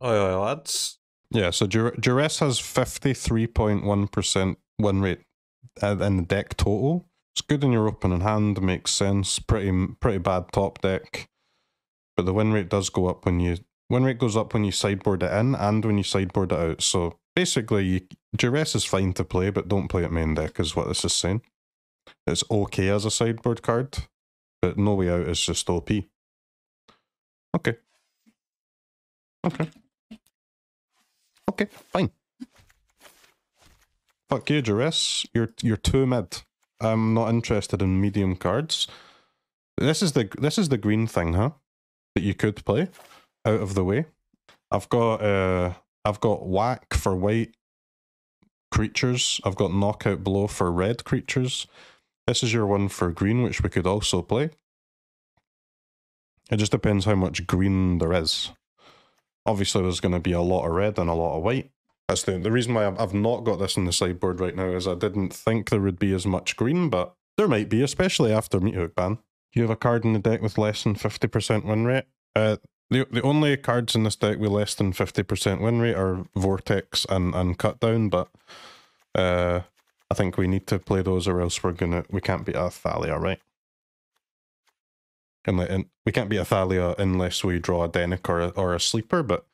Oi, oi, lads. Yeah, so Duress has 53.1% win rate in the deck total. It's good in your opening hand, makes sense. Pretty bad top deck. But the win rate does go up when you... Win rate goes up when you sideboard it in and when you sideboard it out. So basically, Duress is fine to play, but don't play it main deck is what this is saying. It's okay as a sideboard card, but No Way Out is just OP. Okay. Okay. Okay, fine. Fuck you, Duress. You're too mid. I'm not interested in medium cards. This is the green thing, huh? That you could play out of the way. I've got whack for white creatures. I've got knockout blow for red creatures. This is your one for green, which we could also play. It just depends how much green there is. Obviously, there's going to be a lot of red and a lot of white. That's the reason why I've not got this in the sideboard right now, is I didn't think there would be as much green, but there might be, especially after Meathook ban. You have a card in the deck with less than 50% win rate. The only cards in this deck with less than 50% win rate are Vortex and Cut Down, but I think we need to play those or else we can't beat a Thalia, right? And we can't beat a Thalia unless we draw a Dennick or a sleeper, but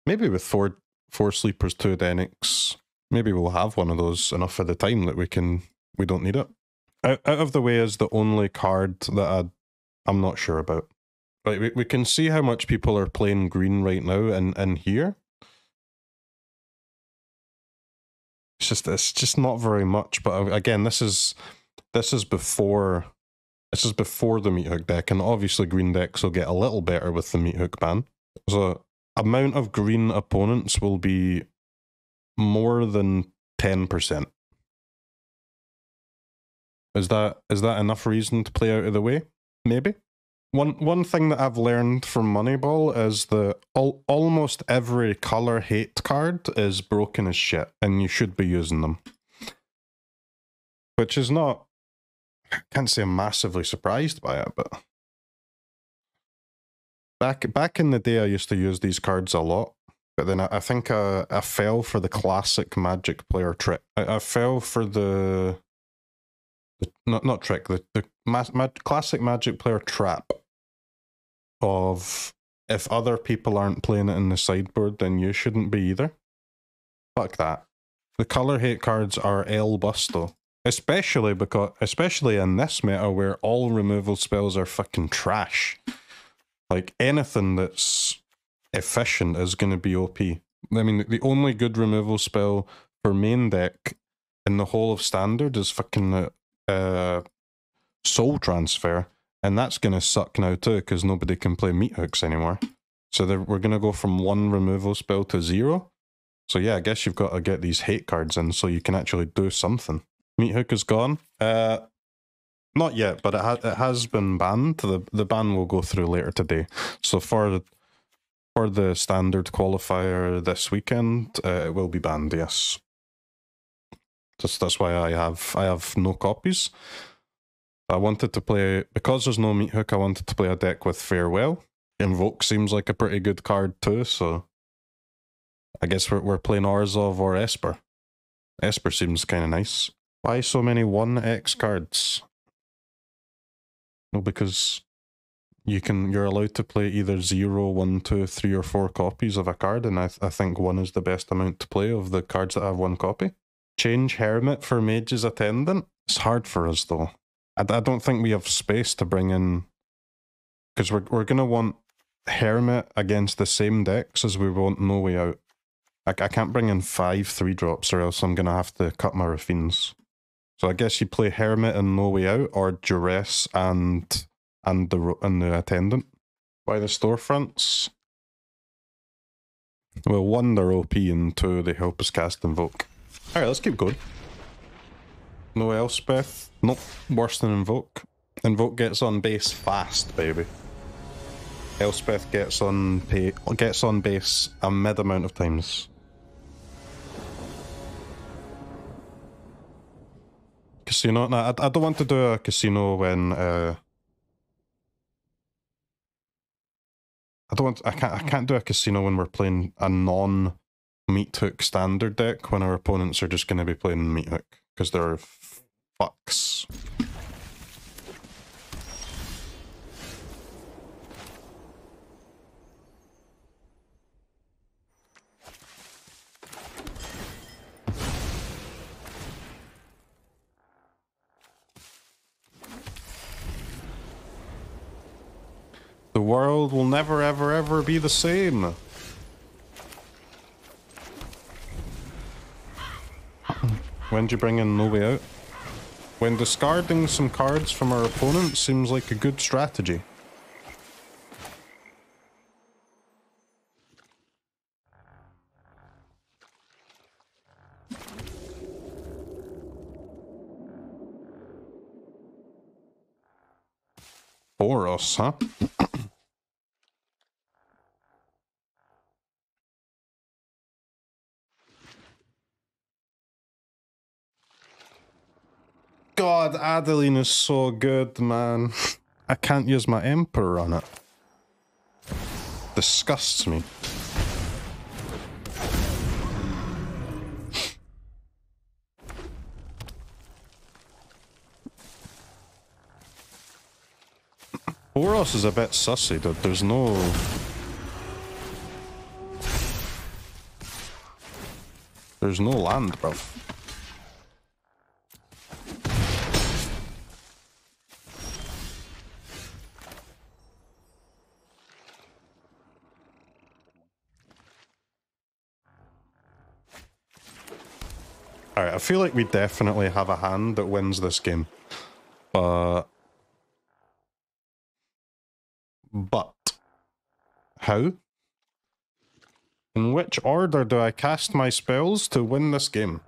maybe with four sleepers, 2 Dennicks, maybe we'll have one of those enough at the time that we don't need it. Out of the way is the only card that I'm not sure about. Like we can see how much people are playing green right now in here. It's just not very much, but again, this is before the Meathook deck, and obviously green decks will get a little better with the Meathook ban. So amount of green opponents will be more than 10%. Is that enough reason to play out of the way? Maybe. One thing that I've learned from Moneyball is that almost every color hate card is broken as shit, and you should be using them. Which is not... I can't say I'm massively surprised by it, but... Back in the day, I used to use these cards a lot, but then I think I fell for the classic Magic player trick. I fell for the not trick, the classic Magic player trap of if other people aren't playing it in the sideboard, then you shouldn't be either. Fuck that. The color hate cards are El Busto. Especially in this meta where all removal spells are fucking trash. Like, anything that's efficient is going to be OP. I mean, the only good removal spell for main deck in the whole of Standard is fucking Soul Transfer, and that's going to suck now too, because nobody can play Meathooks anymore. So we're going to go from 1 removal spell to 0. So yeah, I guess you've got to get these hate cards in so you can actually do something. Meathook is gone. Not yet, but it has been banned. The ban will go through later today. So for the standard qualifier this weekend, it will be banned. Yes. That's why I have no copies. I wanted to play, because there's no Meathook, I wanted to play a deck with Farewell. Invoke seems like a pretty good card too, so I guess we're playing Orzhov or Esper. Esper seems kind of nice. Why so many 1x cards? Well, because you're allowed to play either 0, 1, 2, 3, or 4 copies of a card, and I think 1 is the best amount to play of the cards that have 1 copy. Change Hermit for Mage's Attendant? It's hard for us though. I don't think we have space to bring in, because we're going to want Hermit against the same decks as we want No Way Out. I can't bring in 5 3-drops or else I'm going to have to cut my Raffines. So I guess you play Hermit and No Way Out, or Duress and the Attendant. Why the Storefronts? Well, 1, they're OP, and 2, they help us cast Invoke. Alright, let's keep going. No Elspeth? Nope, worse than Invoke. Invoke gets on base fast, baby. Elspeth gets on base a mid amount of times. Casino? No, I don't want to do a casino when I can't do a casino when we're playing a non-meat hook standard deck when our opponents are just going to be playing meat hook, because they're fucks. The world will never, ever, ever be the same. When do you bring in No Way Out? When discarding some cards from our opponent seems like a good strategy. Boros, huh? God, Adeline is so good, man. I can't use my Emperor on it. Disgusts me. Boros is a bit sussy, dude. There's no... There's no land, bruv. Alright, I feel like we definitely have a hand that wins this game. But how? In which order do I cast my spells to win this game?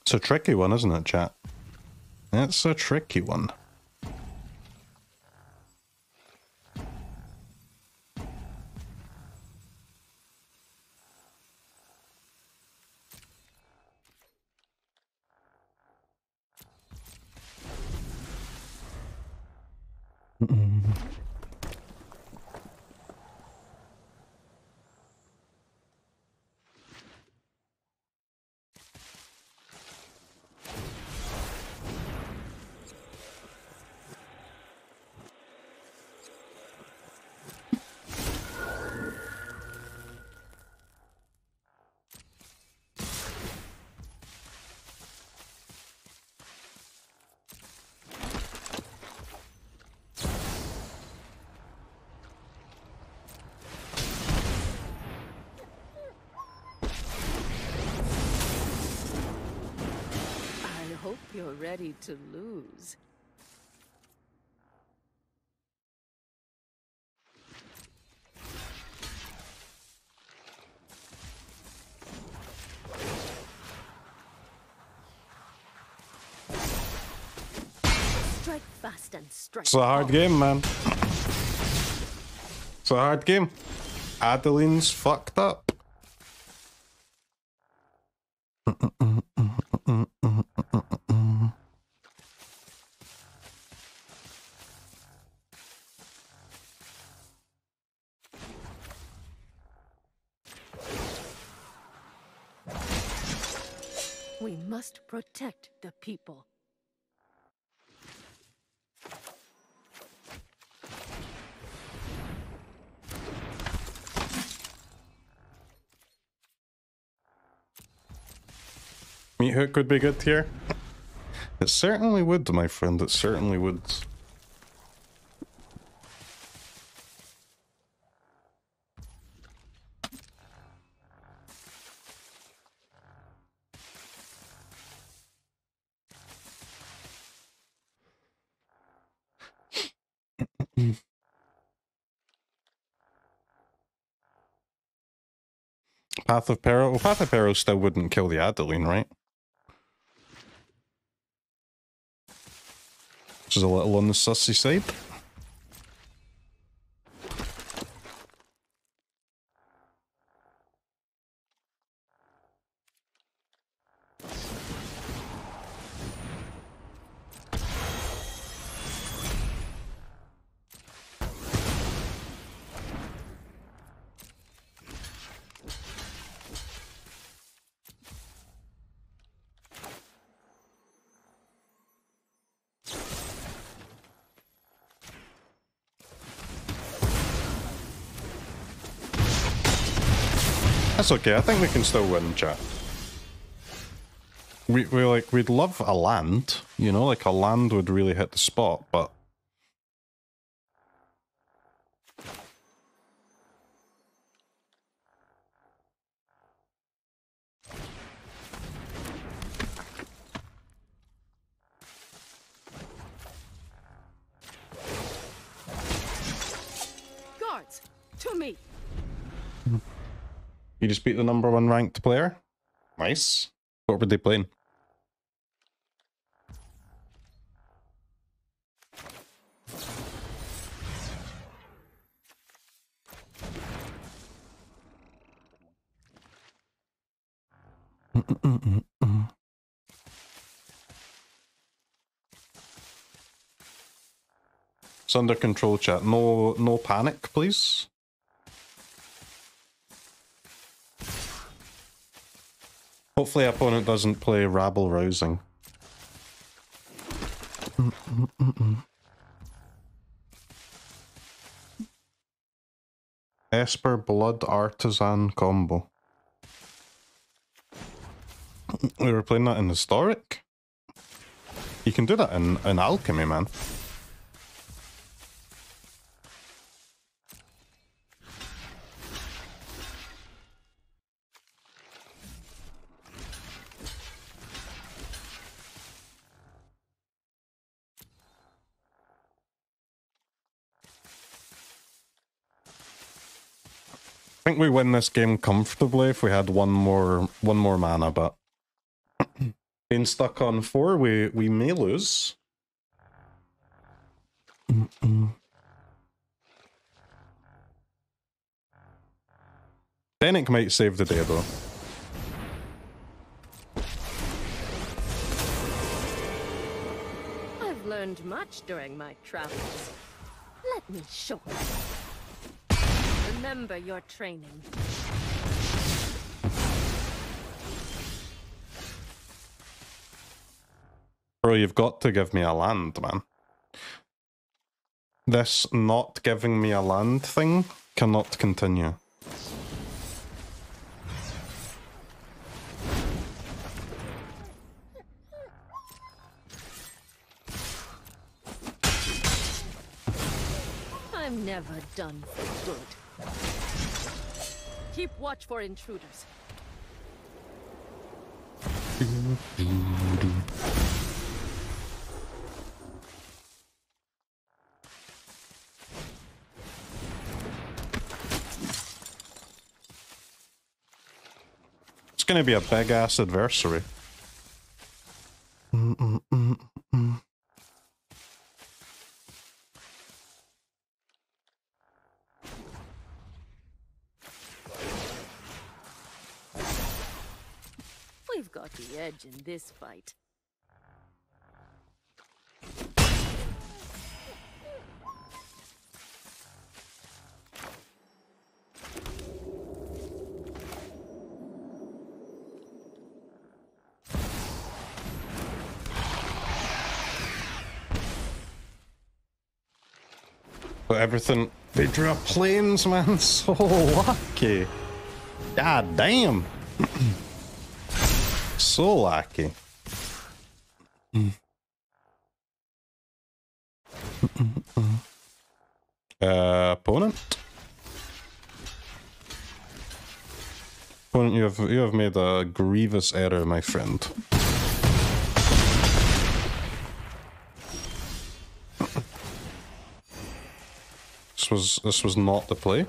It's a tricky one, isn't it, chat? It's a tricky one. You're ready to lose. Strike fast and strike. It's a hard game, man. It's a hard game. Adeline's fucked up. We must protect the people. Meat hook would be good here. It certainly would, my friend. It certainly would. Path of Peril. Well, Path of Peril still wouldn't kill the Adeline, right? Which is a little on the sussy side. That's okay, I think we can still win, chat. We'd love a land, you know, like a land would really hit the spot, but Guards, to me. you just beat the #1 ranked player. Nice. What were they playing? It's under control, chat. No panic, please. Hopefully opponent doesn't play rabble rousing. Esper Blood Artisan combo. We were playing that in Historic? You can do that in Alchemy, man. I think we win this game comfortably if we had one more mana, but being stuck on 4, we may lose. Dennick might save the day though. I've learned much during my travels. Let me show you. Remember your training. Bro, you've got to give me a land, man. This not giving me a land thing cannot continue. I'm never done for good. Keep watch for intruders. It's gonna be a big ass adversary. We've got the edge in this fight. But everything, they drew up planes, man. So lucky. God damn. So lucky. Opponent? Opponent, you have made a grievous error, my friend. This was not the play.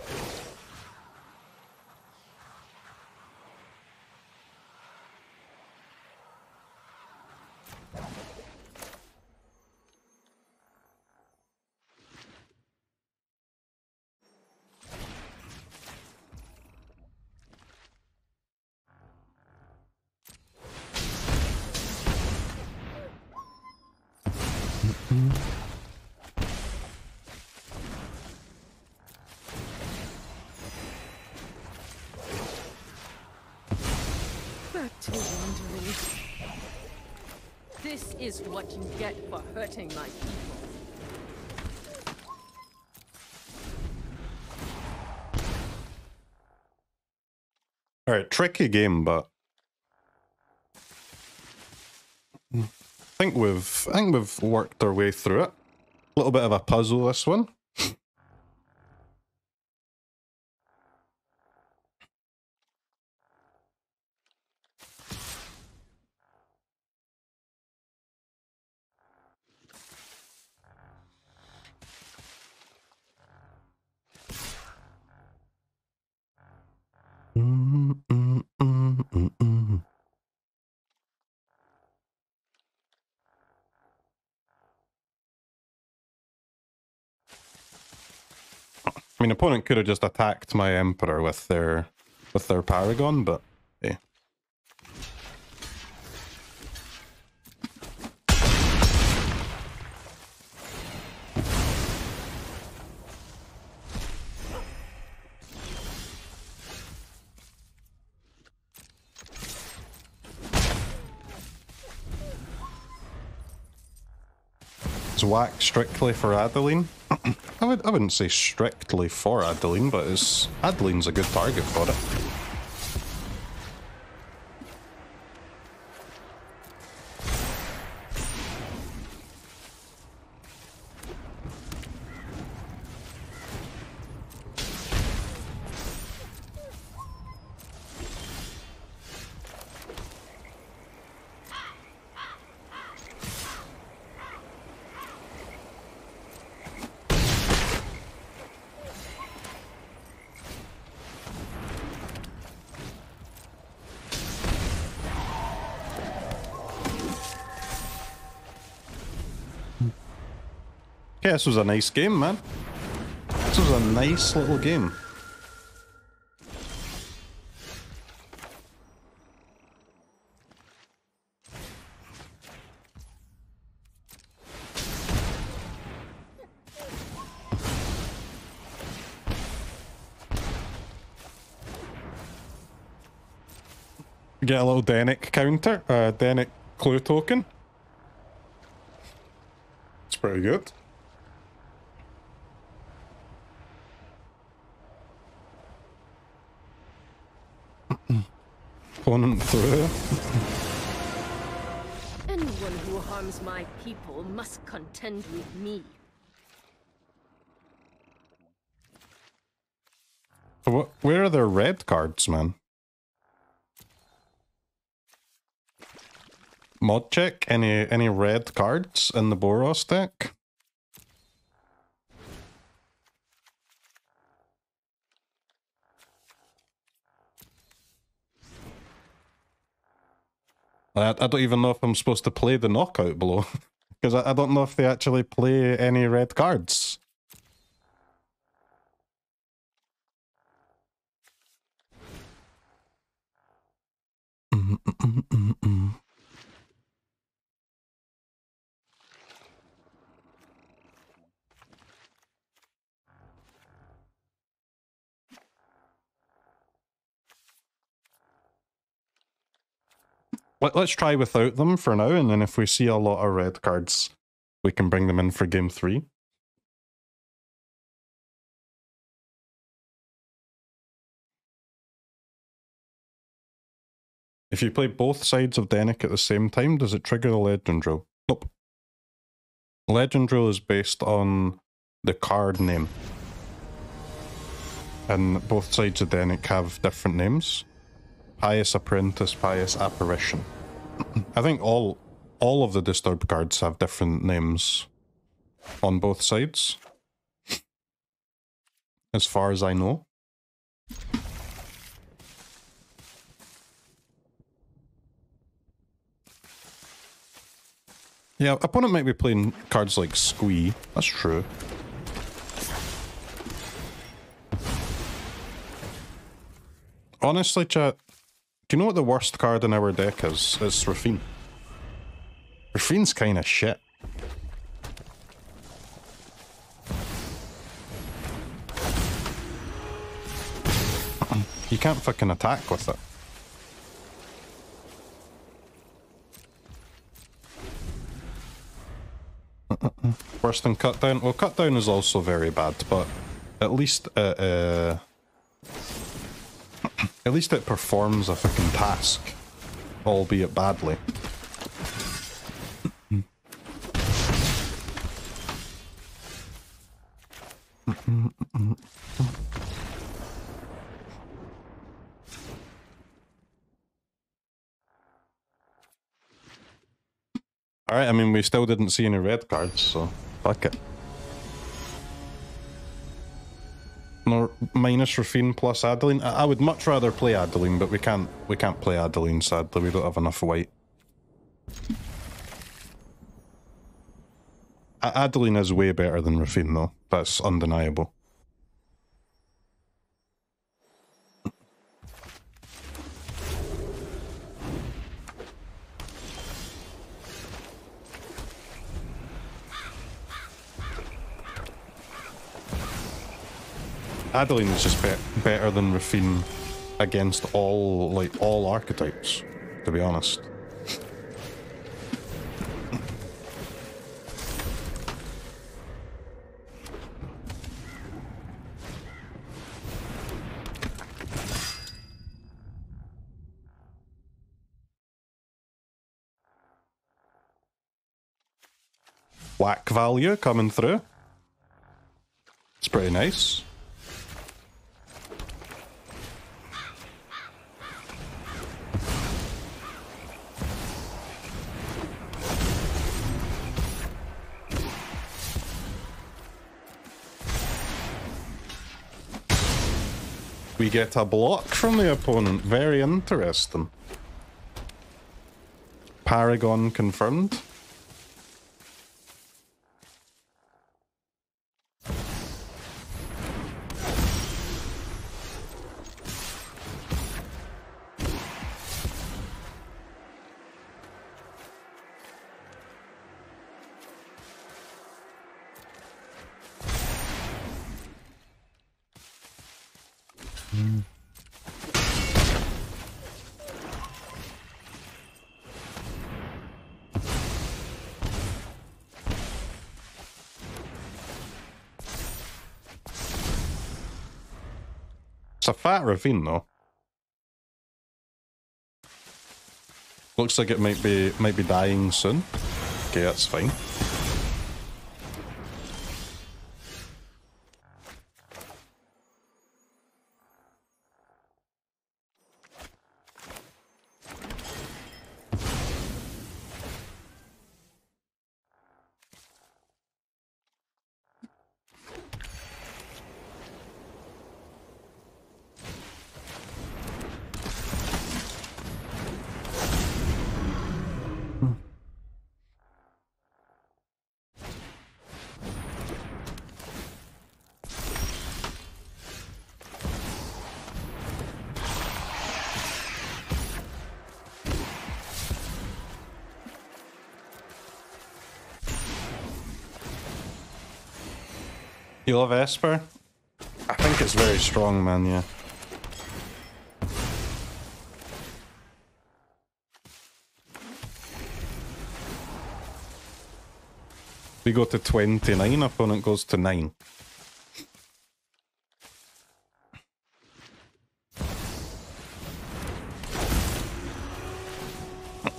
Back to wandering. This is what you get for hurting my people. Alright, tricky game, but I think we've worked our way through it. A little bit of a puzzle, this one. I mean, opponent could have just attacked my Emperor with their Paragon, but hey. It's whack strictly for Adeline. I wouldn't say strictly for Adeline, but Adeline's a good target for it. Yeah, this was a nice game, man. This was a nice little game. Get a little Dennick counter, Dennick clue token. It's pretty good. Opponent through. Anyone who harms my people must contend with me. Where are their red cards, man? Mod check, any red cards in the Boros deck? I don't even know if I'm supposed to play the knockout blow, because I don't know if they actually play any red cards. Let's try without them for now, and then if we see a lot of red cards, we can bring them in for game 3. If you play both sides of Dennick at the same time, does it trigger the legend rule? Nope. Legend rule is based on the card name. And both sides of Dennick have different names. Pious Apprentice, Pious Apparition. I think all of the Disturbed cards have different names on both sides. as far as I know. Yeah, opponent might be playing cards like Squee. That's true. Honestly, chat, do you know what the worst card in our deck is? It's Raffine. Raffine's kind of shit. You can't fucking attack with it. Worse than Cutdown? Well, Cutdown is also very bad, but at least it performs a fucking task, albeit badly. Alright, I mean, we still didn't see any red cards, so fuck it. No, minus Raffine plus Adeline. I would much rather play Adeline, but we can't play Adeline, sadly. We don't have enough white. Adeline is way better than Raffine, though. That's undeniable. Adeline is just better than Raffine against all archetypes, to be honest. Whack value coming through. It's pretty nice. We get a block from the opponent. Very interesting. Paragon confirmed. It's a fat Raffine, though. Looks like it might be dying soon. Okay, that's fine. You love Esper? I think it's very strong, man, yeah. We go to 29, opponent goes to 9.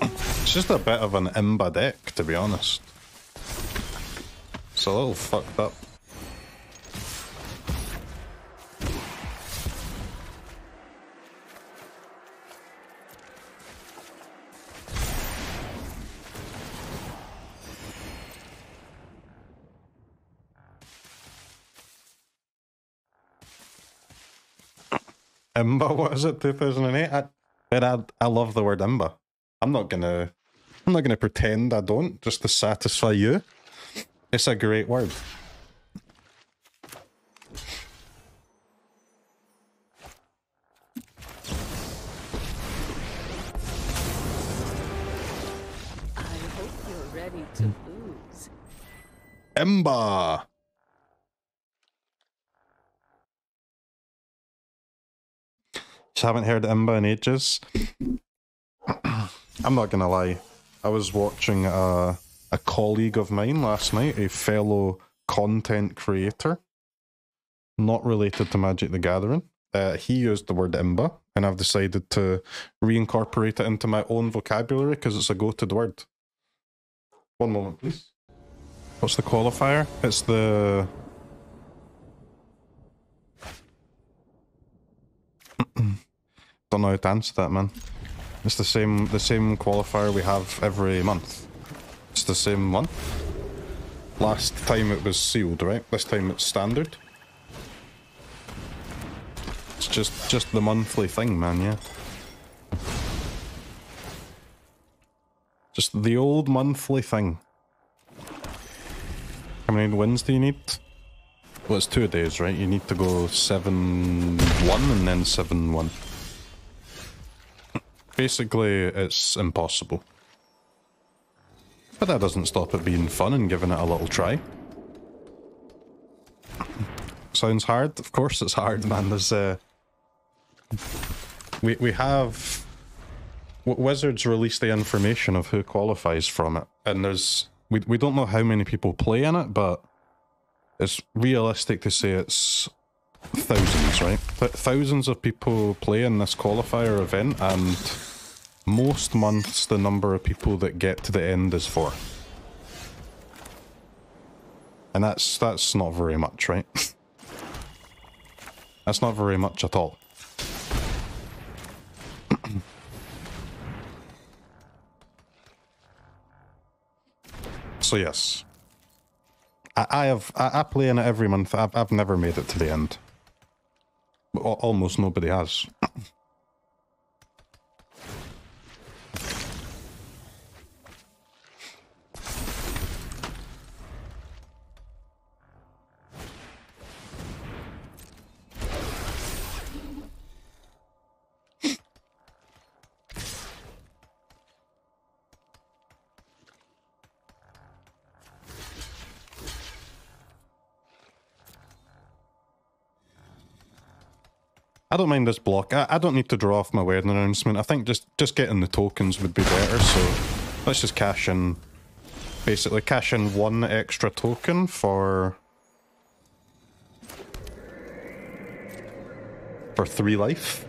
It's just a bit of an imba deck, to be honest. It's a little fucked up. Imba, what is it? 2008. I love the word Imba. I'm not gonna pretend I don't, just to satisfy you. It's a great word. I hope you're ready to lose. Imba. Just haven't heard Imba in ages. I'm not gonna lie. I was watching a colleague of mine last night, a fellow content creator, not related to Magic the Gathering. He used the word Imba, and I've decided to reincorporate it into my own vocabulary because it's a go-to word. One moment, please. What's the qualifier? It's the... Don't know how to answer that, man. It's the same qualifier we have every month. It's the same one. Last time it was sealed, right? This time it's standard. It's just the monthly thing, man, yeah. Just the old monthly thing. How many wins do you need? Well, it's 2 days, right? You need to go 7-1 and then 7-1. Basically, it's impossible. But that doesn't stop it being fun and giving it a little try. Sounds hard? Of course it's hard, man. There's we have... Wizards released the information of who qualifies from it. And there's... We don't know how many people play in it, but it's realistic to say it's thousands, right? Thousands of people play in this qualifier event, and most months the number of people that get to the end is 4. And that's not very much, right? That's not very much at all. So yes. I play in it every month. I've never made it to the end. Almost nobody has. I don't mind this block. I don't need to draw off my wedding announcement. I think just getting the tokens would be better, so let's just cash in. Basically, cash in 1 extra token for 3 life.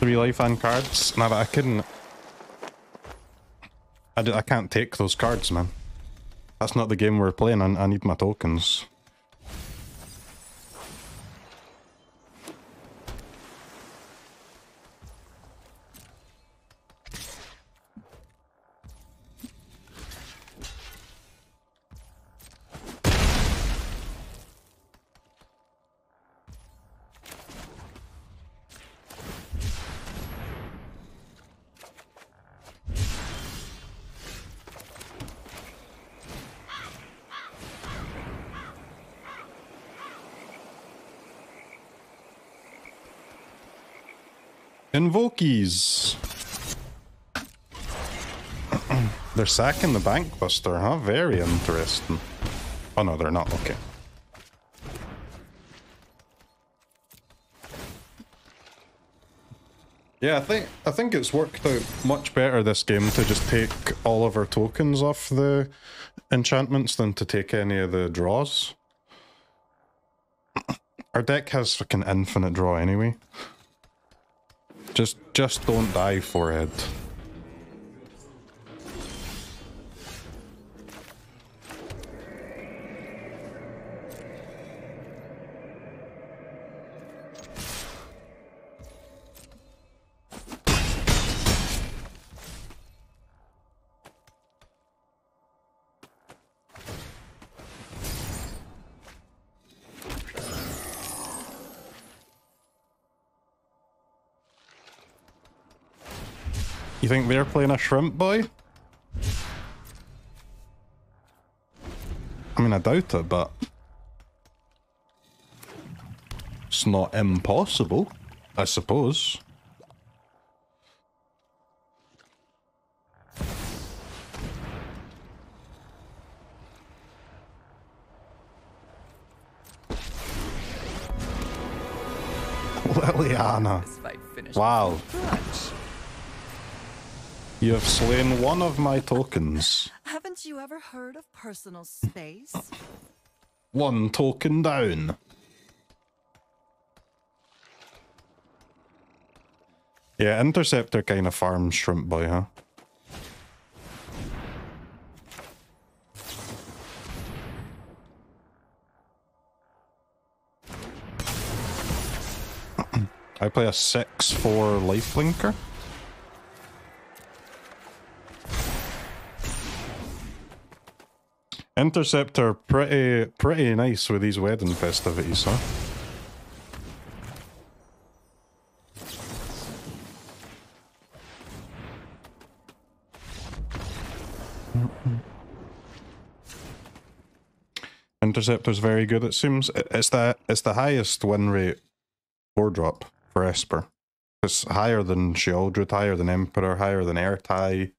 Life and cards. Nah, but I couldn't. I can't take those cards, man. That's not the game we're playing. I need my tokens. Invokeys. They're sacking the Bankbuster, huh? Very interesting. Oh no, they're not. Okay. Yeah, I think it's worked out much better this game to just take all of our tokens off the enchantments than to take any of the draws. Our deck has fucking infinite draw anyway. Just don't die, forehead. You think they're playing a shrimp boy? I mean, I doubt it, but it's not impossible, I suppose. Liliana. Wow. You have slain one of my tokens. Haven't you ever heard of personal space? One token down. Yeah, Interceptor kind of farms Shrimp Boy, huh? I play a 6/4 lifelinker. Interceptor pretty nice with these wedding festivities, huh? Interceptor's very good. It seems it's the highest win rate 4-drop for Esper. It's higher than Sheoldred, higher than Emperor, higher than Airtie.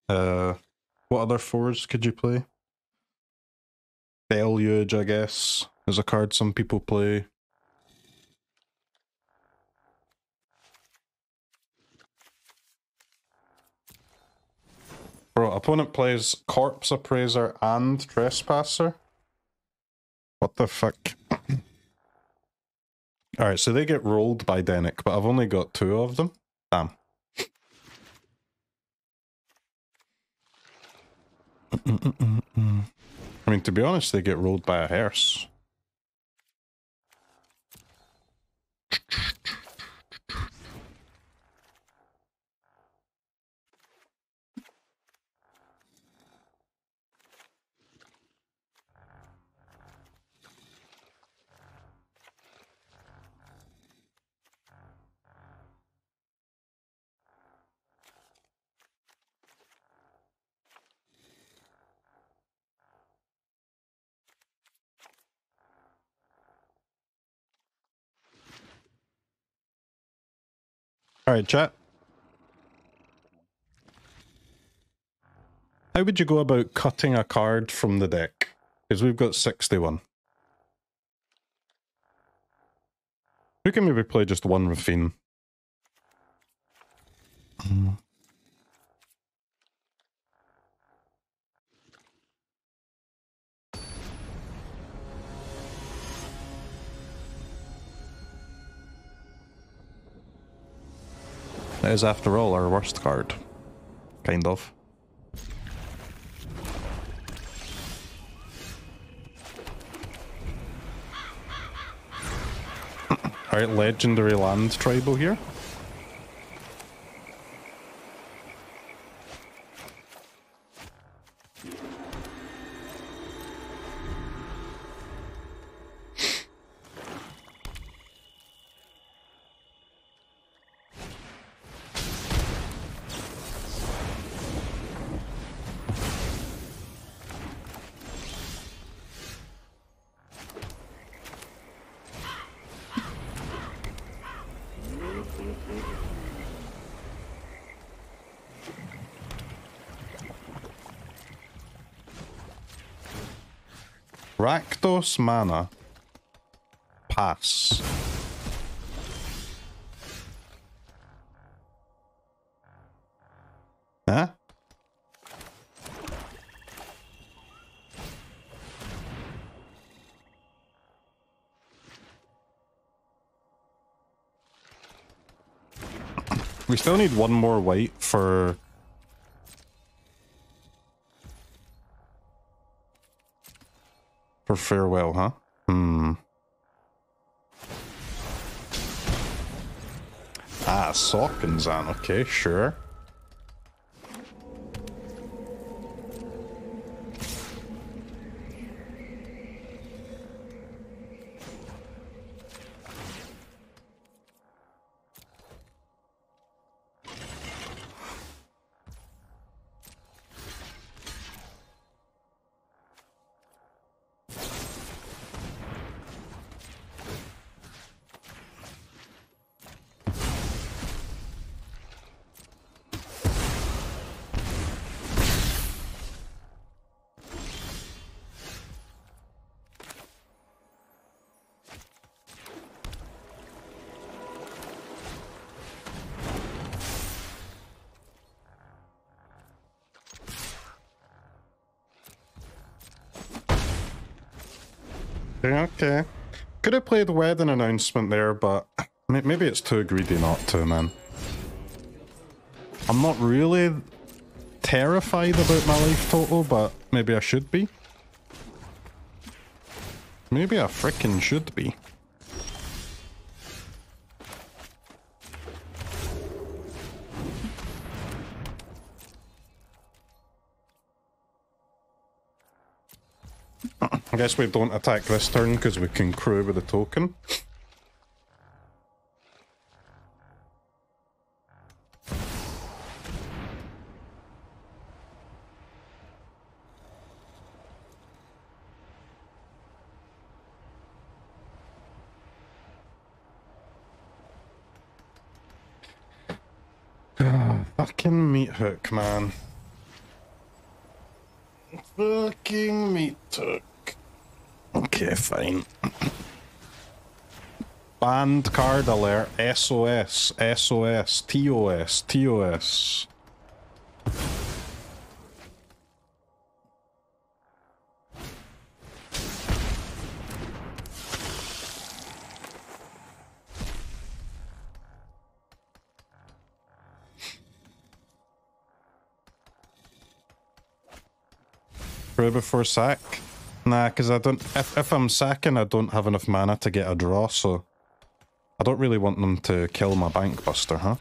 What other 4s could you play? Deluge, I guess, is a card some people play. Bro, opponent plays Corpse Appraiser and Trespasser? What the fuck? Alright, so they get rolled by Dennick, but I've only got 2 of them. Damn. I mean, to be honest, they get rolled by a hearse. Alright, chat. How would you go about cutting a card from the deck? Because we've got 61. We can maybe play just one Raffine. That is, after all, our worst card. Kind of. Alright, legendary land tribal here. Rakdos mana. Pass. Huh? We still need one more white for... For farewell, huh? Ah, Sokenzan, okay, sure. Okay. Could have played wedding announcement there, but maybe it's too greedy not to, man. I'm not really terrified about my life total, but maybe I should be. Maybe I frickin' should be. I guess we don't attack this turn because we can crew with the token. Fucking meat hook, man. Fucking meat hook. Okay, fine. Banned card alert. SOS. SOS. TOS. TOS. Crew before sack? Nah, because I don't... If I'm sacking, I don't have enough mana to get a draw, so... I don't really want them to kill my Bankbuster, huh?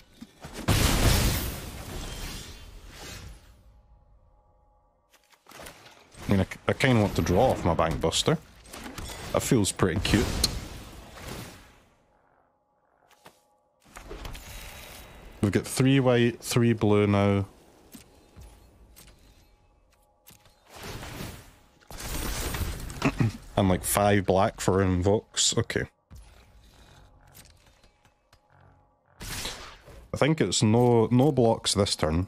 I mean, I kind of want to draw off my Bankbuster. That feels pretty cute. We've got 3 white, 3 blue now. And like 5 black for invokes. Okay. I think it's no blocks this turn.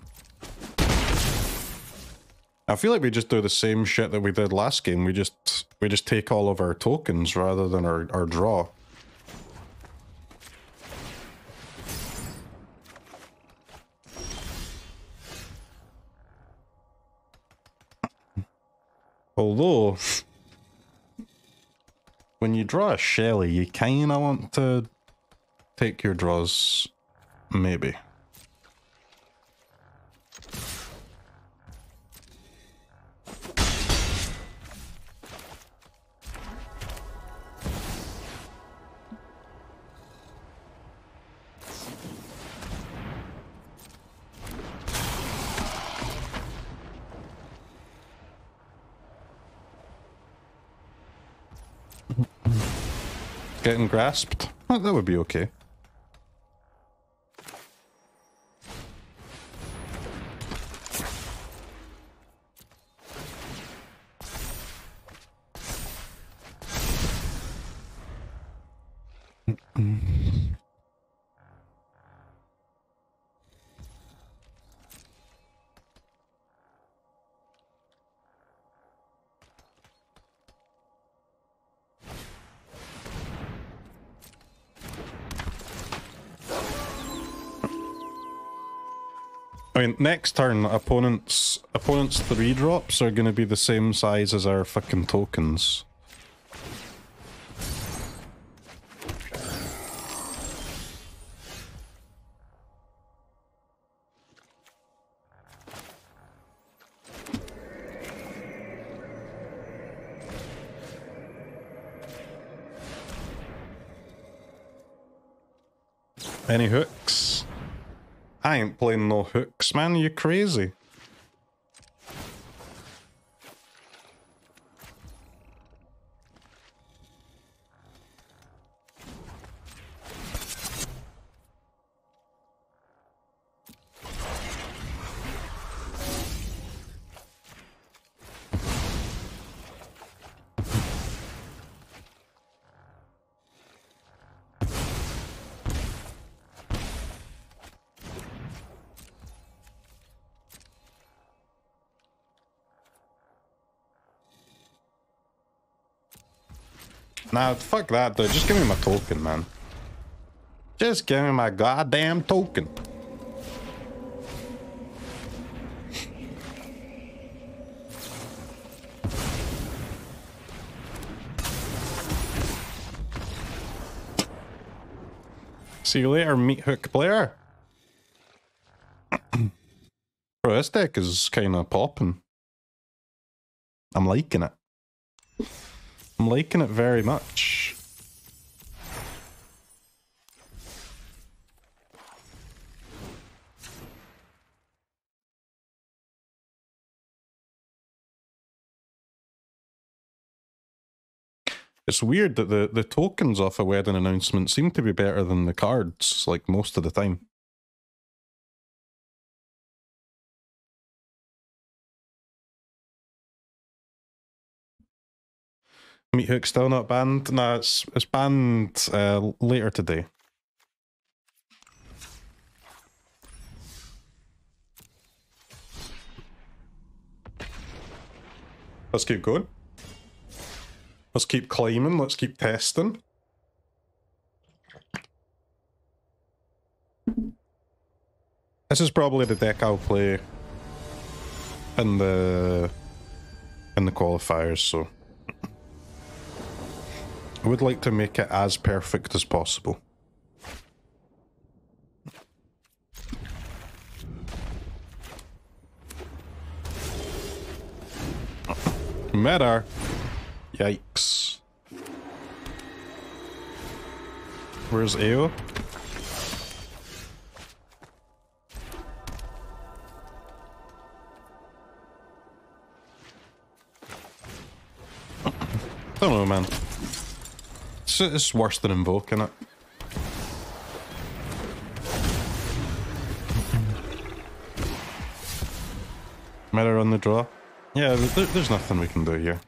I feel like we just do the same shit that we did last game. We just take all of our tokens rather than our draw. Although, when you draw a Shelly, you kinda want to take your draws, maybe. Getting grasped? Oh, that would be okay. I mean, next turn, opponents' 3-drops are going to be the same size as our fucking tokens. Any hooks? I ain't playing no hooks, man. Are you crazy? Nah, fuck that, dude. Just give me my token, man. Just give me my goddamn token. See you later, meat hook player. Bro, this deck is kind of popping. I'm liking it. I'm liking it very much. It's weird that the tokens off a wedding announcement seem to be better than the cards, like, most of the time. Meat hook still not banned? Nah, it's banned later today. Let's keep going. Let's keep climbing, let's keep testing. This is probably the deck I'll play in the qualifiers, so I would like to make it as perfect as possible. Meta. Yikes. Where's AO? Don't know, man. It's worse than Invoke, innit? Mirror on the draw. Yeah, there's nothing we can do here.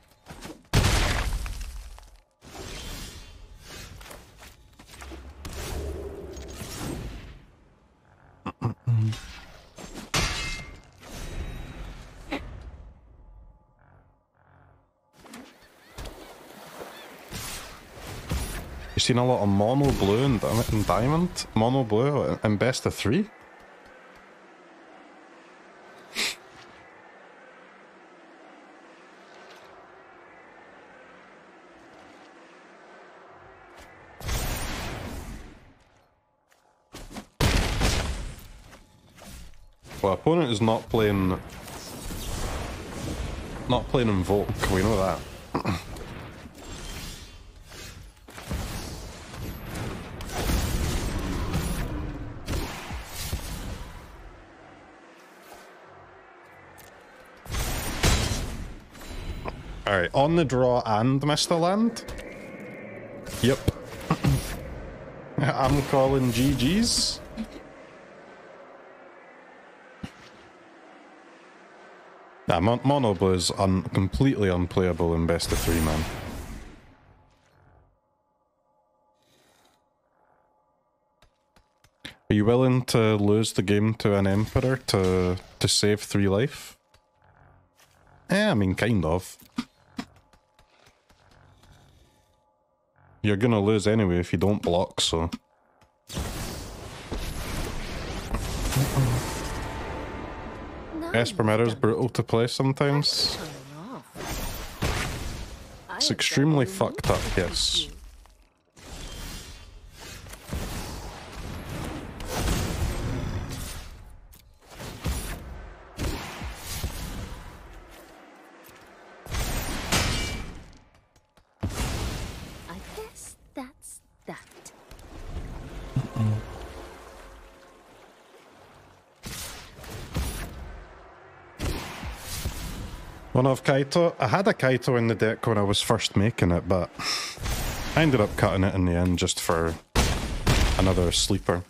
You've seen a lot of mono blue and diamond, mono blue and best of 3. Well, opponent is not playing Invoke, we know that. Alright, on the draw and Mr. Land? Yep. I'm calling GG's. Nah, mono blue is completely unplayable in best of 3, man. Are you willing to lose the game to an Emperor to save 3 life? I mean, kind of. You're gonna lose anyway if you don't block, so... Esper Mirror's brutal to play sometimes. It's extremely fucked up, yes. One of Kaito. I had a Kaito in the deck when I was first making it, but I ended up cutting it in the end just for another sleeper.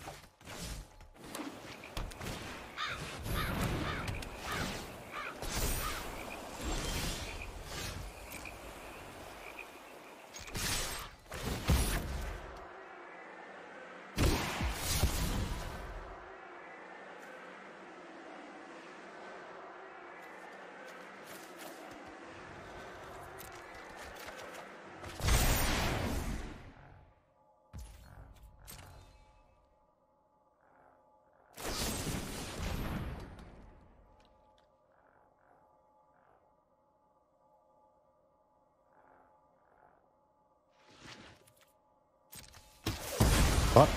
What?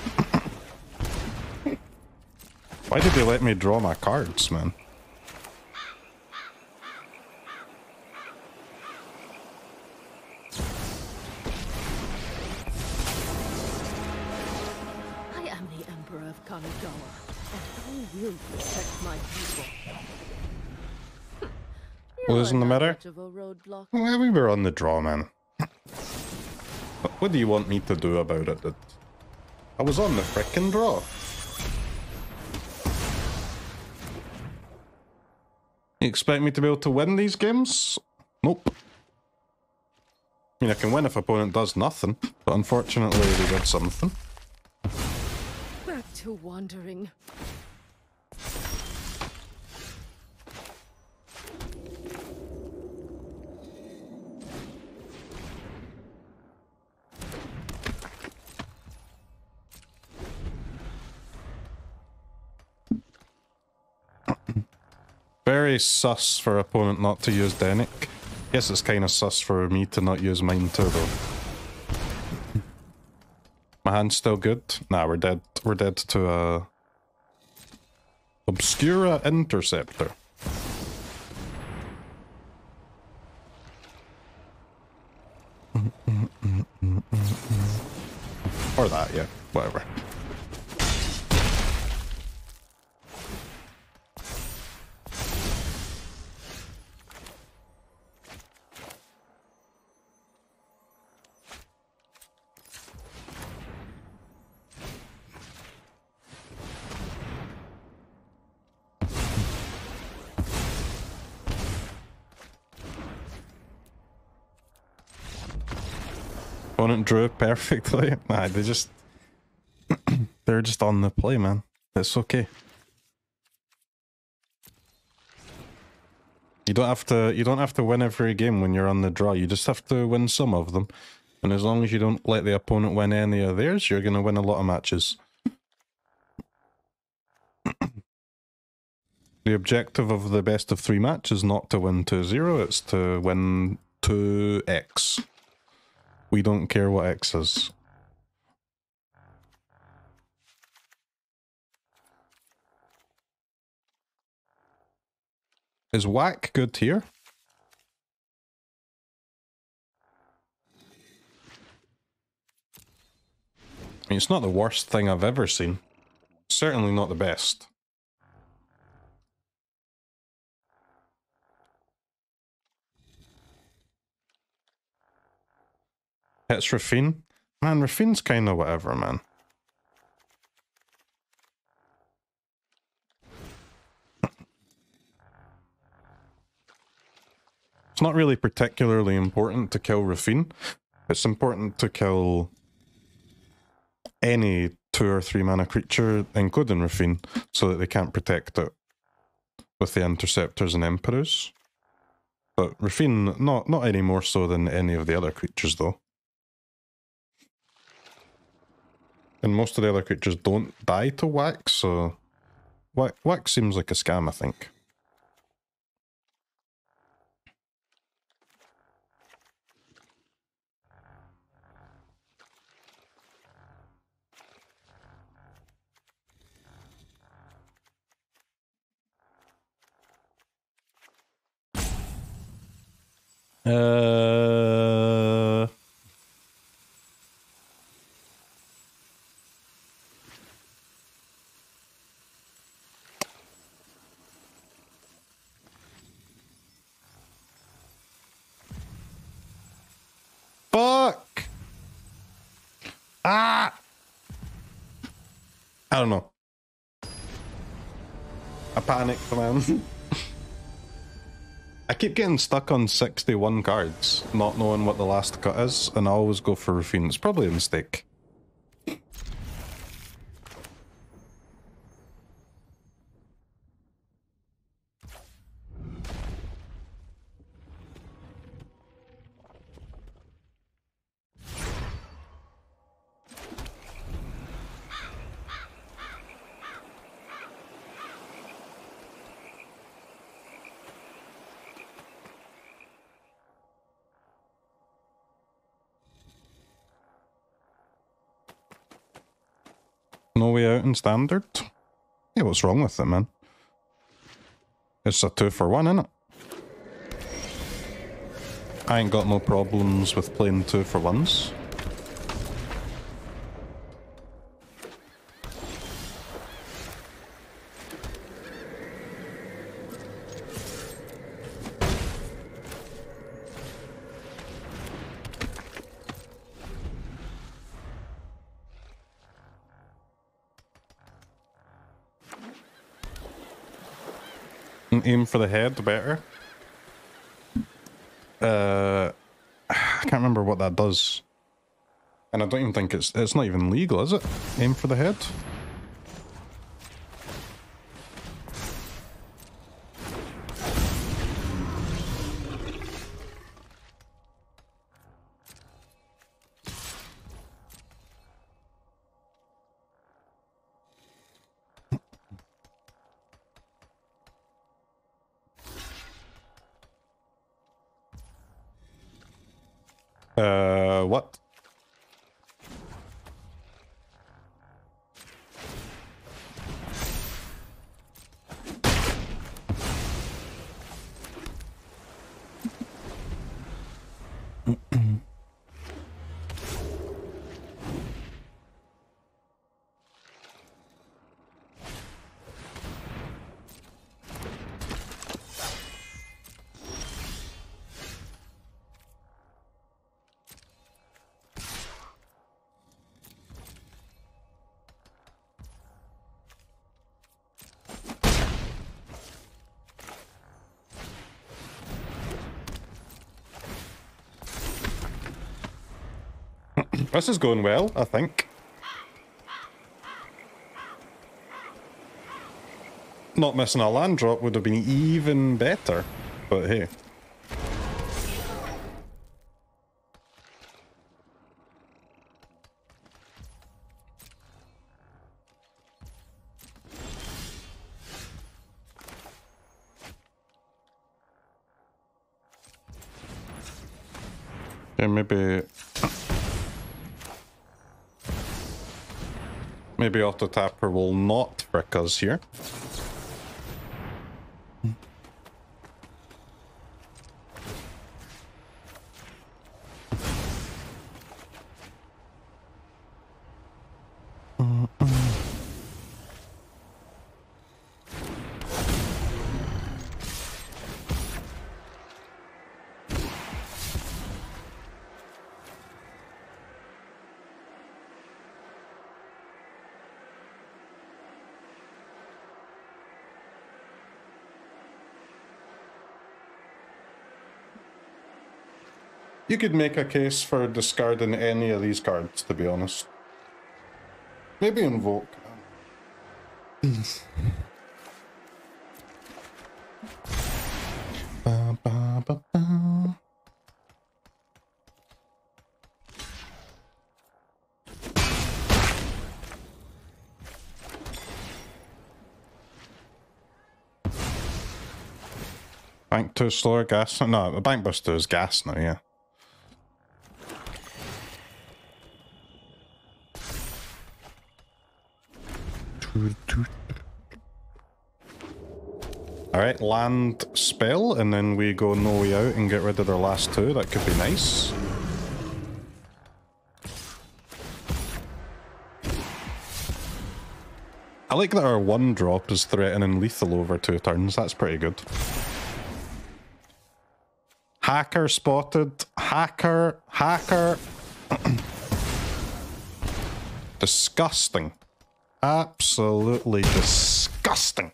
Why did they let me draw my cards, man? I am the Emperor of Kamigawa, and I will protect my people. Losing the mirror? Much of a roadblock. Well, we were on the draw, man. What do you want me to do about it? I was on the frickin' draw. You expect me to be able to win these games? Nope. I mean, I can win if opponent does nothing, but unfortunately they did something. Back to wandering. Very sus for opponent not to use Dennick. Guess it's kind of sus for me to not use mine too, though. My hand's still good? Nah, we're dead. We're dead to a Obscura Interceptor. Or that, yeah. Whatever. Opponent drew perfectly. Nah, they just they're just on the play, man. It's okay. You don't have to win every game when you're on the draw. You just have to win some of them. And as long as you don't let the opponent win any of theirs, you're gonna win a lot of matches. The objective of the best of 3 match is not to win 2-0, it's to win 2x. We don't care what X is. Is whack good here? I mean, it's not the worst thing I've ever seen. Certainly not the best. It's Raffine. Man, Raffine's kind of whatever, man. It's not really particularly important to kill Raffine. It's important to kill any 2 or 3 mana creature, including Raffine, so that they can't protect it with the Interceptors and Emperors. But Raffine, not any more so than any of the other creatures, though. And most of the other creatures don't die to whack, so whack seems like a scam, I think. Ah! I don't know. I panicked, man. I keep getting stuck on 61 cards, not knowing what the last cut is, and I always go for Raffine. It's probably a mistake. No way out in standard? Yeah, what's wrong with it, man? It's a 2-for-1, innit? I ain't got no problems with playing 2-for-1s. Aim for the head better. I can't remember what that does. And I don't even think it's not even legal, is it? Aim for the head? What? This is going well, I think. Not missing a land drop would have been even better, but hey. Yeah, maybe Auto Tapper will not frick us here. You could make a case for discarding any of these cards, to be honest. Maybe Invoke. Ba, ba, ba, ba. Bank 2 slower gas. No, the Bankbuster is gas now, yeah. Alright, land spell, and then we go no way out and get rid of their last two. That could be nice. I like that our one drop is threatening lethal over 2 turns. That's pretty good. Hacker spotted. Hacker. Disgusting. Absolutely disgusting.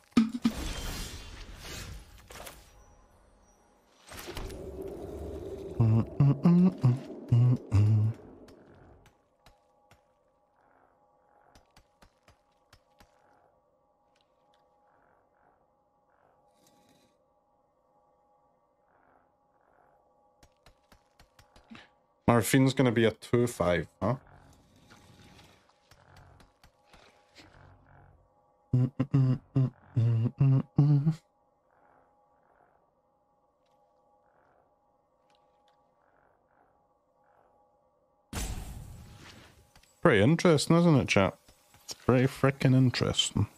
Raffine's gonna be a 2-5, huh? Pretty interesting, isn't it, chat? It's pretty freaking interesting.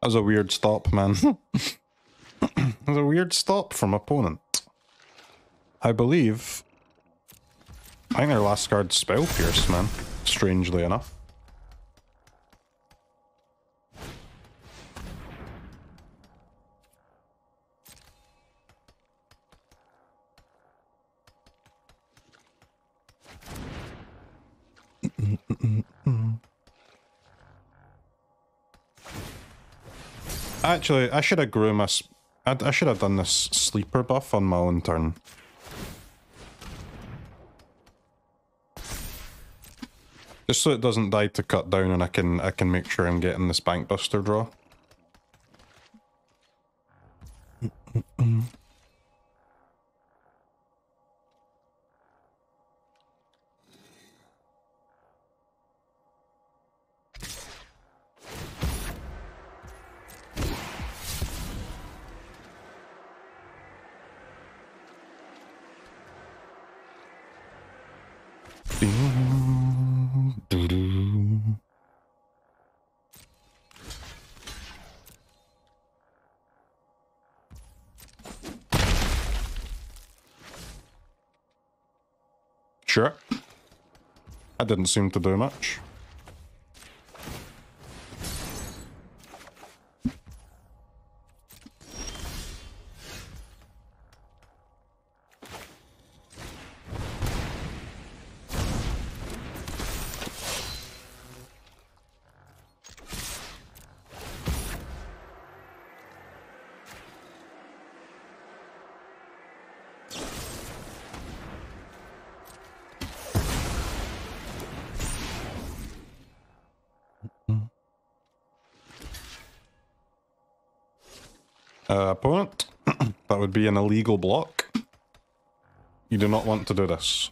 That was a weird stop, man. That was a weird stop from opponent. I believe... I think their last card's Spell Pierce, man. Strangely enough. Actually, I should have grew my... I should have done this sleeper buff on my own turn. Just so it doesn't die to cut down and I can make sure I'm getting this Bankbuster draw. Sure. That didn't seem to do much. Opponent, that would be an illegal block. You do not want to do this.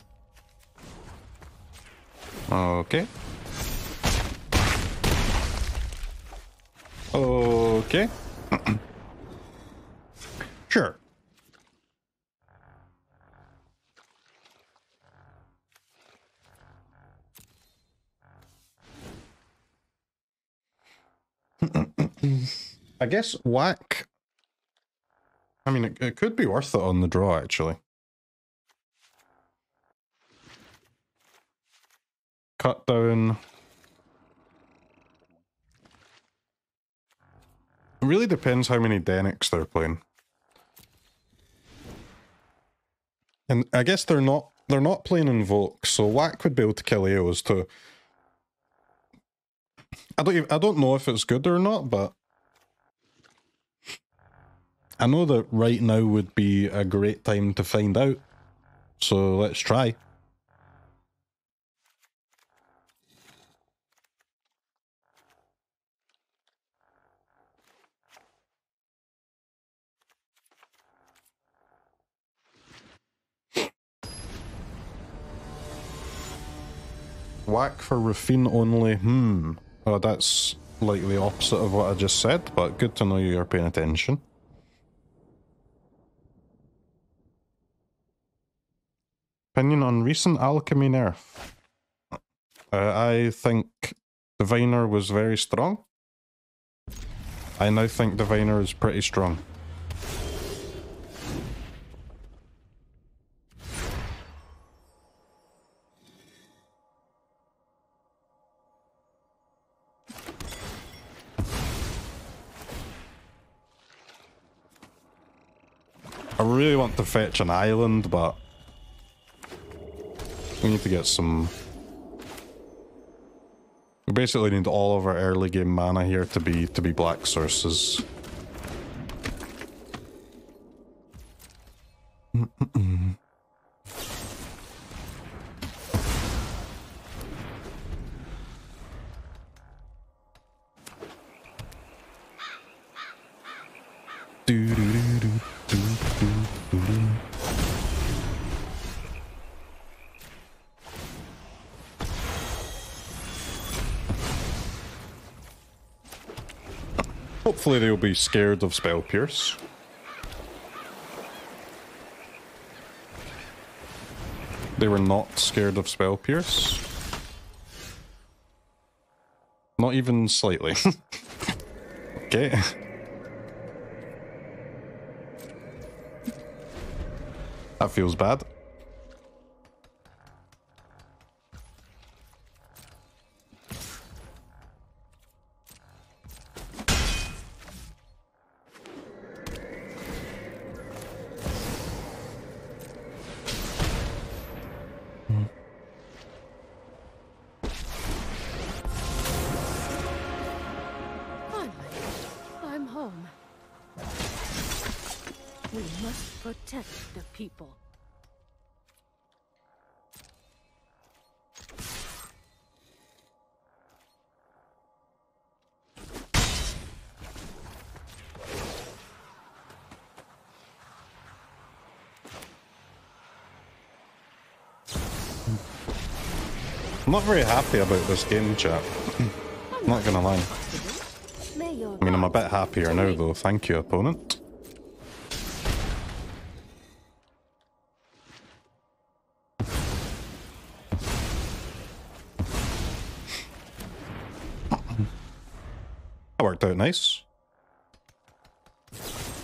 Okay. Okay. Sure. I guess whack. I mean, it could be worth it on the draw, actually. Cut down. It really depends how many Dennicks they're playing. And I guess they're not playing Invoke, so whack would be able to kill AOs too. I don't know if it's good or not, but I know that right now would be a great time to find out. So let's try. Whack for Raffine only. Oh, that's like the opposite of what I just said, but good to know you're paying attention. Opinion on recent alchemy nerf. I think Diviner was very strong. I now think Diviner is pretty strong. I really want to fetch an island, but we need to get some... We basically need all of our early game mana here to be black sources. Hopefully they'll be scared of Spell Pierce. They were not scared of Spell Pierce. Not even slightly. Okay. That feels bad. Protect the people. I'm not very happy about this game, chat. I'm not gonna lie. I mean, I'm a bit happier now, though. Thank you, opponent. That worked out nice.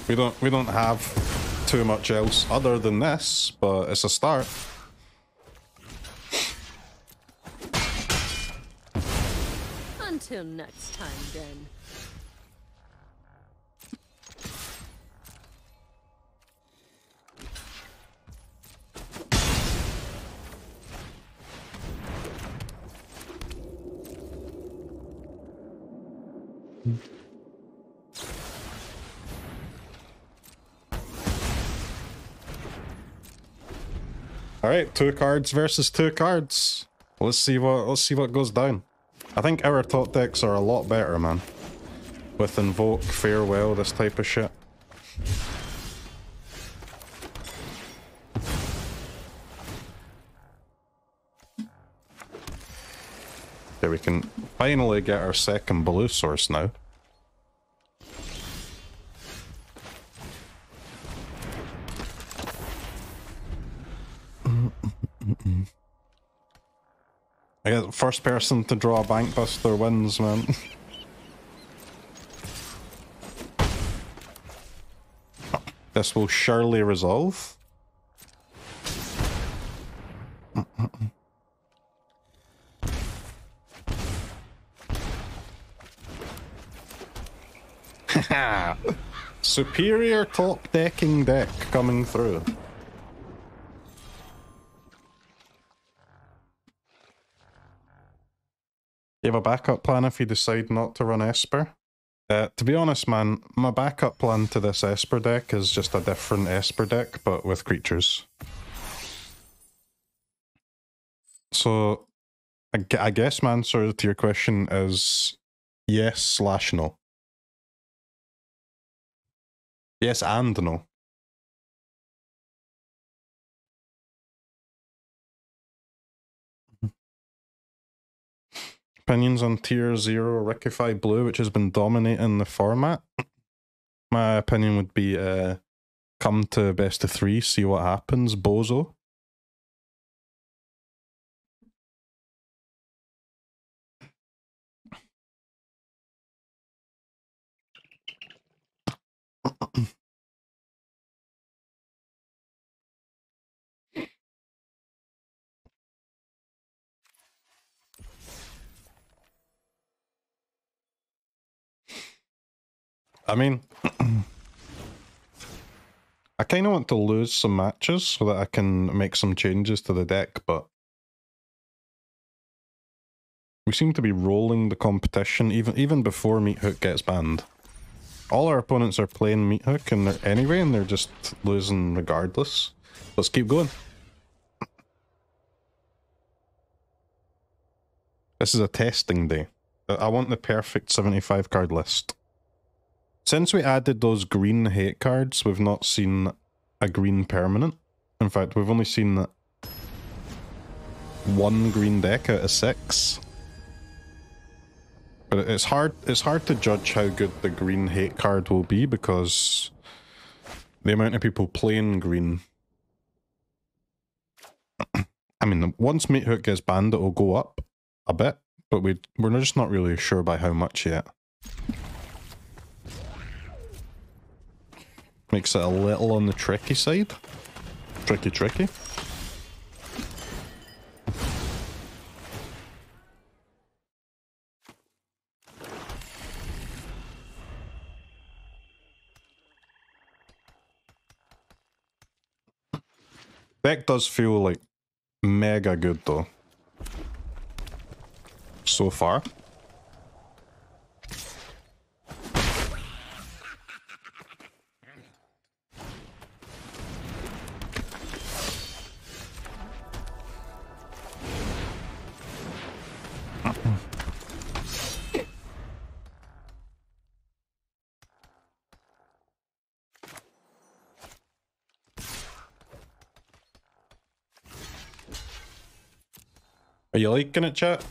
We don't have too much else other than this, but it's a start. Until next time, then. All right, 2 cards versus 2 cards. Let's see what goes down. I think our top decks are a lot better, man. With Invoke, Farewell, this type of shit. Okay, we can finally get our second blue source now. I guess first person to draw a Bankbuster wins, man. This will surely resolve. Superior top decking deck coming through. You have a backup plan if you decide not to run Esper? To be honest, man, my backup plan to this Esper deck is just a different Esper deck, but with creatures. So, I guess my answer to your question is yes/no. Yes and no. Opinions on Tier 0 Rectify Blue, which has been dominating the format? My opinion would be come to best of 3, see what happens, bozo. I mean, I kind of want to lose some matches so that I can make some changes to the deck, but we seem to be rolling the competition even before Meathook gets banned. All our opponents are playing Meathook and they're just losing regardless. Let's keep going. This is a testing day. I want the perfect 75 card list. Since we added those green hate cards, we've not seen a green permanent. In fact, we've only seen one green deck out of 6. But it's hard to judge how good the green hate card will be because the amount of people playing green. I mean, once Meathook gets banned, it will go up a bit, but we're just not really sure by how much yet. Makes it a little on the tricky side. Tricky. Deck does feel like mega good though. So far. Are you liking it, chat?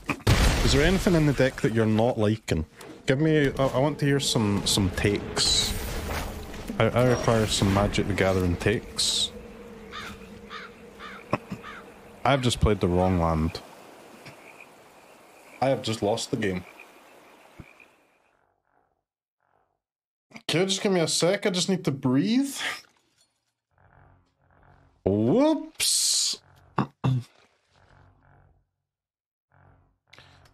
Is there anything in the deck that you're not liking? Give me... I want to hear some takes. I require some Magic the Gathering takes. I've just played the wrong land. I have just lost the game. Can you just give me a sec? I just need to breathe. Whoops!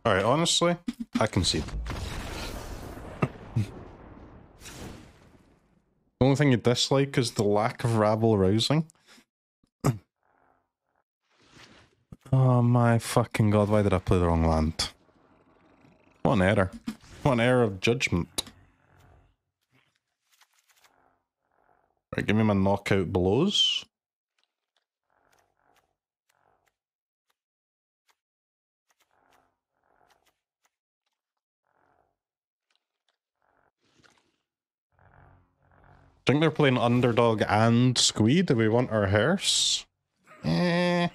Alright, honestly, I can see. The only thing you dislike is the lack of rabble rousing. Oh my fucking god, why did I play the wrong land? What an error. What an error of judgment. Right, give me my knockout blows. I think they're playing Underdog and Squee. Do we want our hearse? I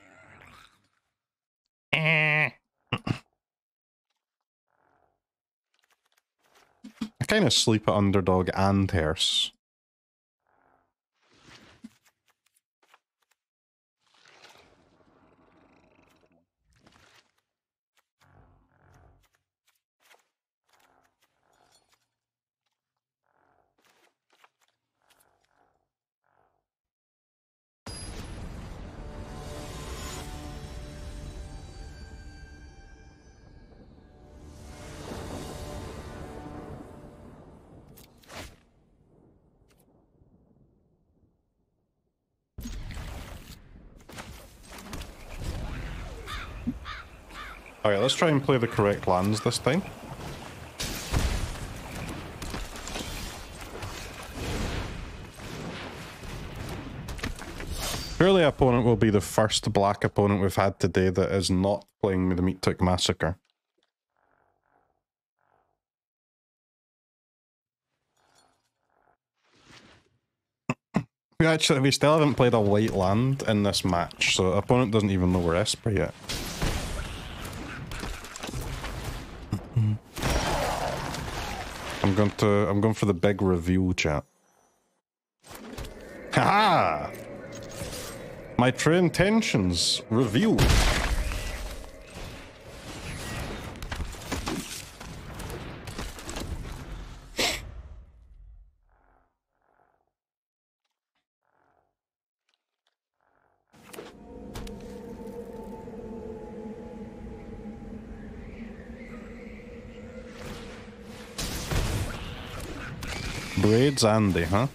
kind of sleep at Underdog and hearse. Alright, let's try and play the correct lands this time. Surely opponent will be the first black opponent we've had today that is not playing the Meathook Massacre. We still haven't played a white land in this match, so opponent doesn't even know we're Esper yet. I'm going for the big reveal, chat. Haha! My true intentions revealed. Braids Andy, huh?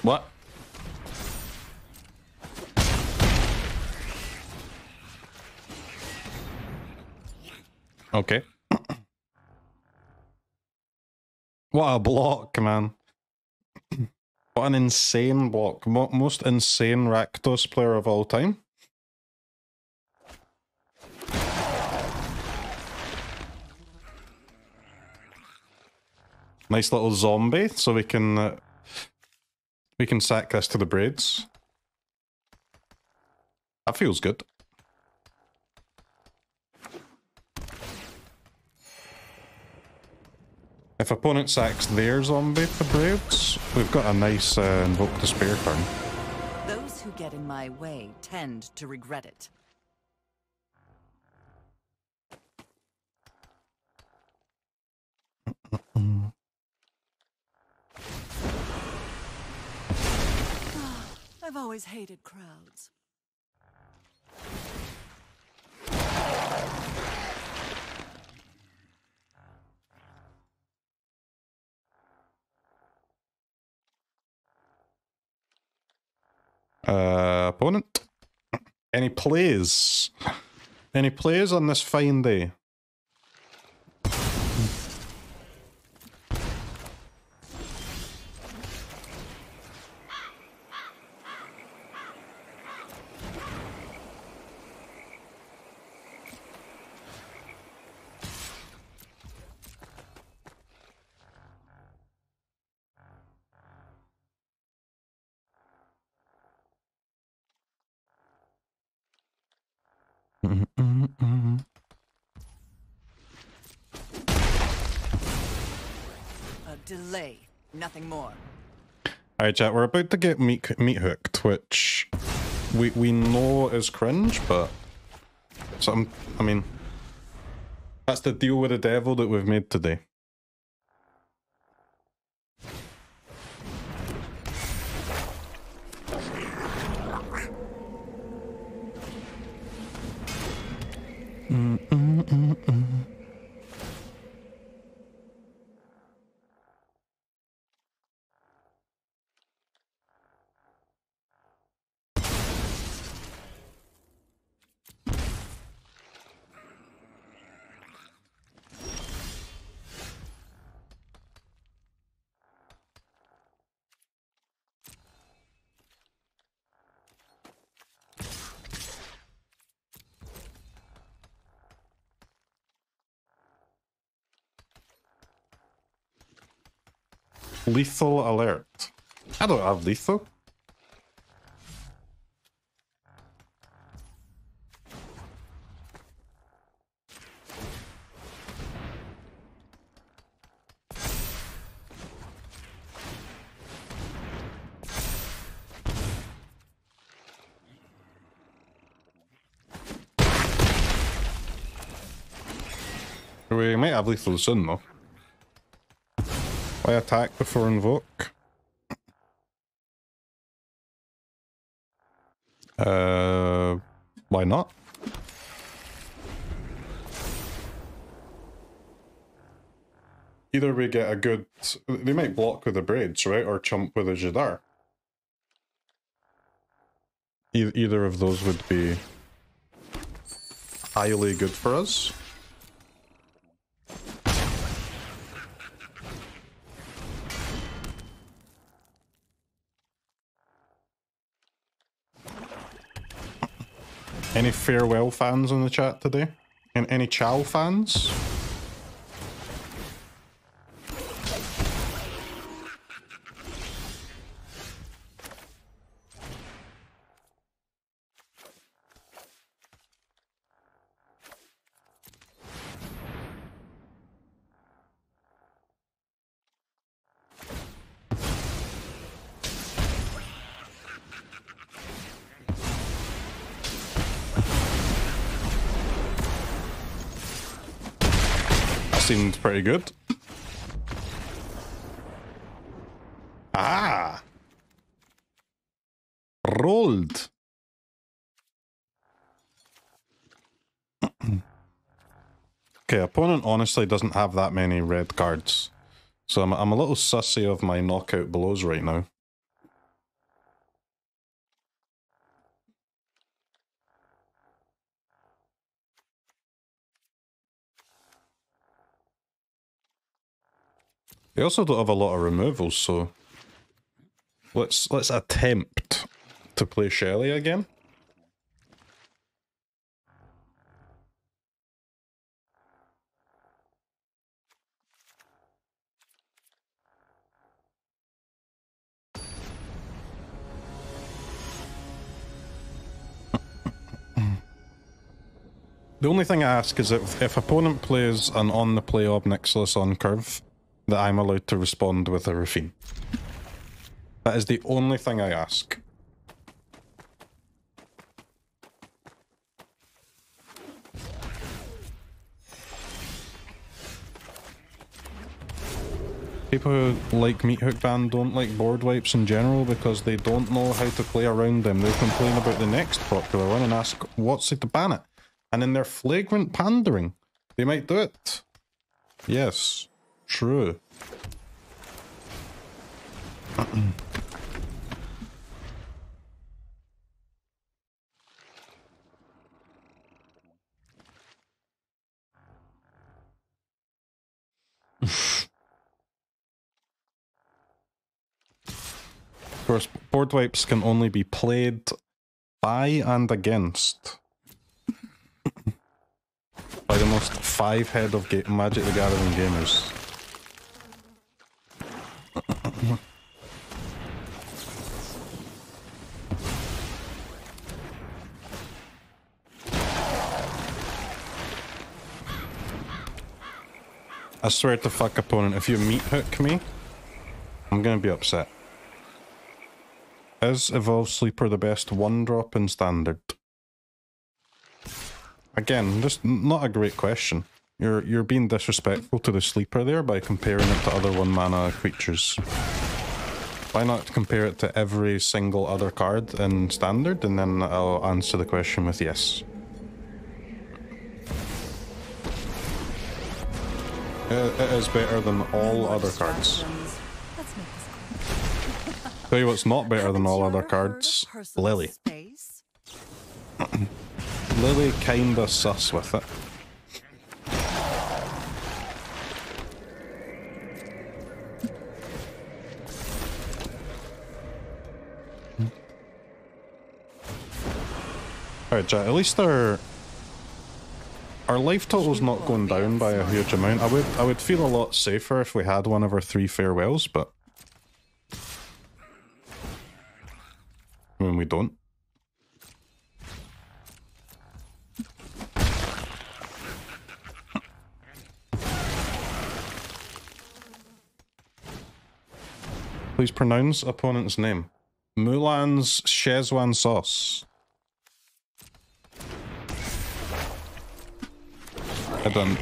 What? Okay. What a block, man. What an insane block. Most insane Rakdos player of all time. Nice little zombie, so we can sack this to the braids. That feels good. If opponent sacks their zombie to braids, we've got a nice Invoke Despair turn. Those who get in my way tend to regret it. I've always hated crowds. Opponent? Any plays? Any plays on this fine day? A delay, nothing more. Alright chat, we're about to get meat hooked, which we know is cringe, but I mean, that's the deal with the devil that we've made today. Lethal alert. I don't have lethal. We might have lethal soon though. Why attack before invoke? Why not? Either we get a good... They might block with the braids, right? Or chump with a Jadar. Either of those would be highly good for us. Any farewell fans in the chat today? And any Chow fans? seemed pretty good. Ah! Rolled. Okay, opponent honestly doesn't have that many red cards. So I'm a little sussy of my knockout blows right now. They also don't have a lot of removals, so let's attempt to play Shelly again. The only thing I ask is if opponent plays an on the play Ob Nixilis on curve, that I'm allowed to respond with a Raffine. That is the only thing I ask. People who like Meat Hook Ban don't like board wipes in general because they don't know how to play around them. They complain about the next popular one and ask what's it to ban it. And in their flagrant pandering, they might do it. Yes, true. Of course, board wipes can only be played by and against by the most 5-head of Magic the Gathering gamers. I swear to fuck opponent, if you meat hook me, I'm gonna be upset. Is Evolve Sleeper the best 1-drop in Standard? Again, just not a great question. You're being disrespectful to the Sleeper there by comparing it to other 1-mana creatures. Why not compare it to every single other card in Standard, and then I'll answer the question with yes. It is better than all other cards. Tell you what's not better than all other cards. Lily. Lily kinda sus with it. Alright, chat, at least our life total's not going down by a huge amount. I would feel a lot safer if we had one of our 3 farewells, but I mean, we don't. Please pronounce opponent's name. Mulan's Szechuan sauce. I don't...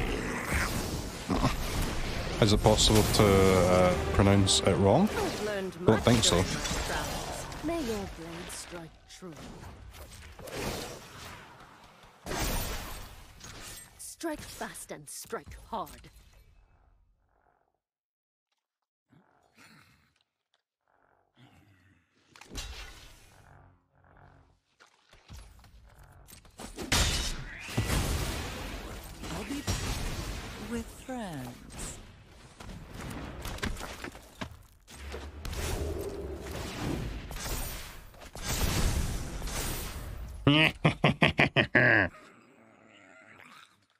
Is it possible to pronounce it wrong? Don't think so. May your blade strike true. Strike fast and strike hard. I'll be with friends.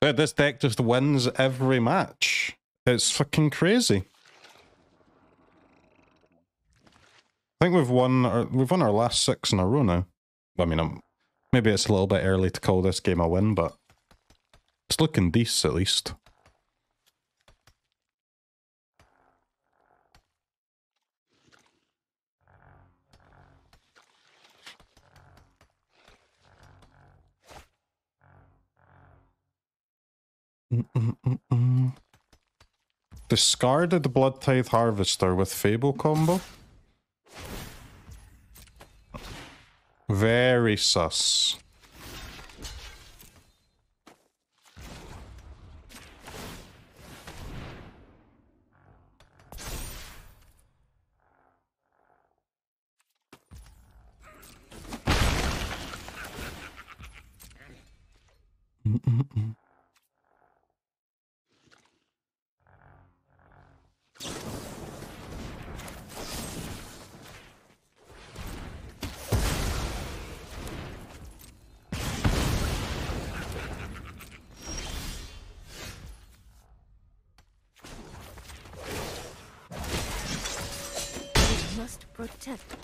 This deck just wins every match. It's fucking crazy. I think we've won our last 6 in a row now. I mean, maybe it's a little bit early to call this game a win, but it's looking decent at least. discarded Bloodtithe Harvester with Fable combo. Very sus.